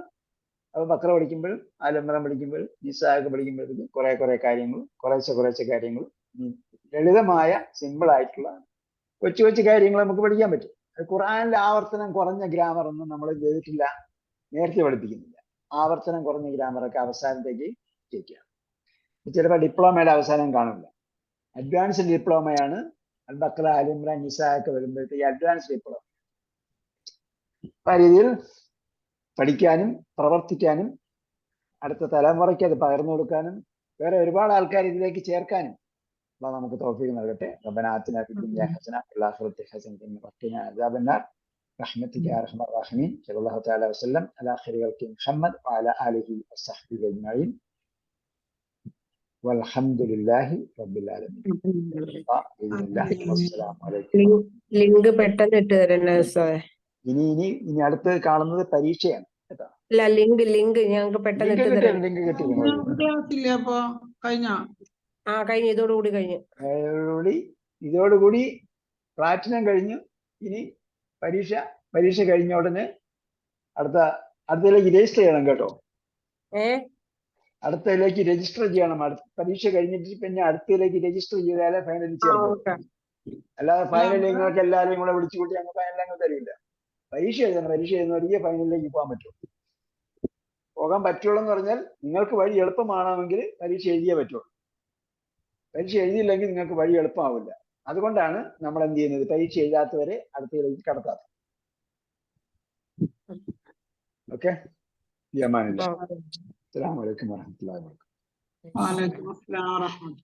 അപ്പൊ ബക്കറ പഠിക്കുമ്പോഴും ആല ഇംറാൻ പഠിക്കുമ്പോഴും നിസാ ഒക്കെ പഠിക്കുമ്പോഴത്തേക്കും കുറെ കാര്യങ്ങൾ കുറേശ്ശെ കാര്യങ്ങൾ ലളിതമായ സിമ്പിൾ ആയിട്ടുള്ള കൊച്ചു കാര്യങ്ങൾ നമുക്ക് പഠിക്കാൻ പറ്റും. ഖുർആനിലെ ആവർത്തനം കുറഞ്ഞ ഗ്രാമർ ഒന്നും നമ്മൾ ചെയ്തിട്ടില്ല, നേരത്തെ പഠിപ്പിക്കുന്നില്ല. ആവർത്തനം കുറഞ്ഞ ഗ്രാമറൊക്കെ അവസാനത്തേക്ക് ചെയ്യിക്കുക. ചിലപ്പോൾ ഡിപ്ലോമയുടെ അവസാനം കാണില്ല. അഡ്വാൻസ്ഡ് ഡിപ്ലോമയാണ് അൽ ബക്കറ, ആല ഇംറാൻ, നിസാ ഒക്കെ വരുമ്പോഴത്തേക്ക് അഡ്വാൻസ് ഡിപ്ലോമ. ആ രീതിയിൽ പഠിക്കാനും പ്രവർത്തിക്കാനും അടുത്ത തലമുറയ്ക്ക് അത് പകർന്നു കൊടുക്കാനും വേറെ ഒരുപാട് ആൾക്കാർ ഇതിലേക്ക് ചേർക്കാനും അല്ലാഹ് നമുക്ക് തൗഫീഖ് നൽകട്ടെ. റബ്ബനാ ആതിനാ ഫിദ് ദുനിയാ ഹസന വഫിൽ ആഖിറതി ഹസനതൻ വഖിനാ അദാബന്നാർ റഹ്മതിക യാ അർഹമർ റഹീമീൻ. സല്ലല്ലാഹു തആല വസല്ലം അലാ ഖൈരി ഖൽഖി മുഹമ്മദ് വഅലാ ആലിഹി വസഹ്ബിഹി അജ്മഈൻ. വൽഹംദുലില്ലാഹി റബ്ബിൽ ആലമീൻ. വസ്സലാമു അലൈക്കും.
ലിങ്ക് പെട്ടെന്ന് ഇട്ട് തരണേ ഉസ്താദേ.
ഇനി അടുത്ത് കാണുന്നത് പരീക്ഷയാണ് കേട്ടോ.
ഇല്ല, ലിങ്ക് ഞങ്ങൾക്ക് പെട്ടെന്ന്
ലിങ്ക്
ഇട്ട്
കിട്ടിയ
തരാം.
ലിങ്ക് കിട്ടിയ
ക്ലാസ് ഇല്ലേ അപ്പൊ കഴിഞ്ഞ
കഴിഞ്ഞു, ഇതോടുകൂടി കഴിഞ്ഞു.
ഇതോടുകൂടി പ്ലാറ്റിനം കഴിഞ്ഞു. ഇനി പരീക്ഷ കഴിഞ്ഞ ഉടനെ അടുത്തതിലേക്ക് രജിസ്റ്റർ ചെയ്യണം കേട്ടോ. അടുത്തതിലേക്ക് രജിസ്റ്റർ ചെയ്യണം. പരീക്ഷ കഴിഞ്ഞിട്ട് പിന്നെ അടുത്തതിലേക്ക് രജിസ്റ്റർ ചെയ്താലേ ഫൈനലിൽ ചേർക്കും.
ഓക്കെ.
അല്ലാതെ ഫൈനലിൽ നിങ്ങൾക്ക് എല്ലാവരെയും കൂടെ വിളിച്ചു കൂട്ടി അങ്ങ് ഫൈനൽ അങ്ങ് തരില്ല. പരീക്ഷ എഴുതുന്നവർക്ക് ഫൈനലിലേക്ക് പോകാൻ പറ്റും. പോകാൻ പറ്റുള്ളൂ എന്ന് പറഞ്ഞാൽ നിങ്ങൾക്ക് വഴി എളുപ്പമാണെങ്കിൽ പരീക്ഷ എഴുതിയേ പറ്റുള്ളൂ. പരീക്ഷ എഴുതിയില്ലെങ്കിൽ നിങ്ങൾക്ക് വഴി എളുപ്പമാവില്ല. അതുകൊണ്ടാണ് നമ്മൾ എന്ത് ചെയ്യുന്നത്, പരീക്ഷ എഴുതാത്തവരെ അടുത്തതിലേക്ക് കടത്താത്തത്. ഓക്കെ. അസ്സലാമു അലൈക്കും വറഹ്മത്തുള്ളാഹി വബറകാതുഹു.
വാലൈക്കും അസ്സലാം വറഹ്മത്തുള്ളാഹി.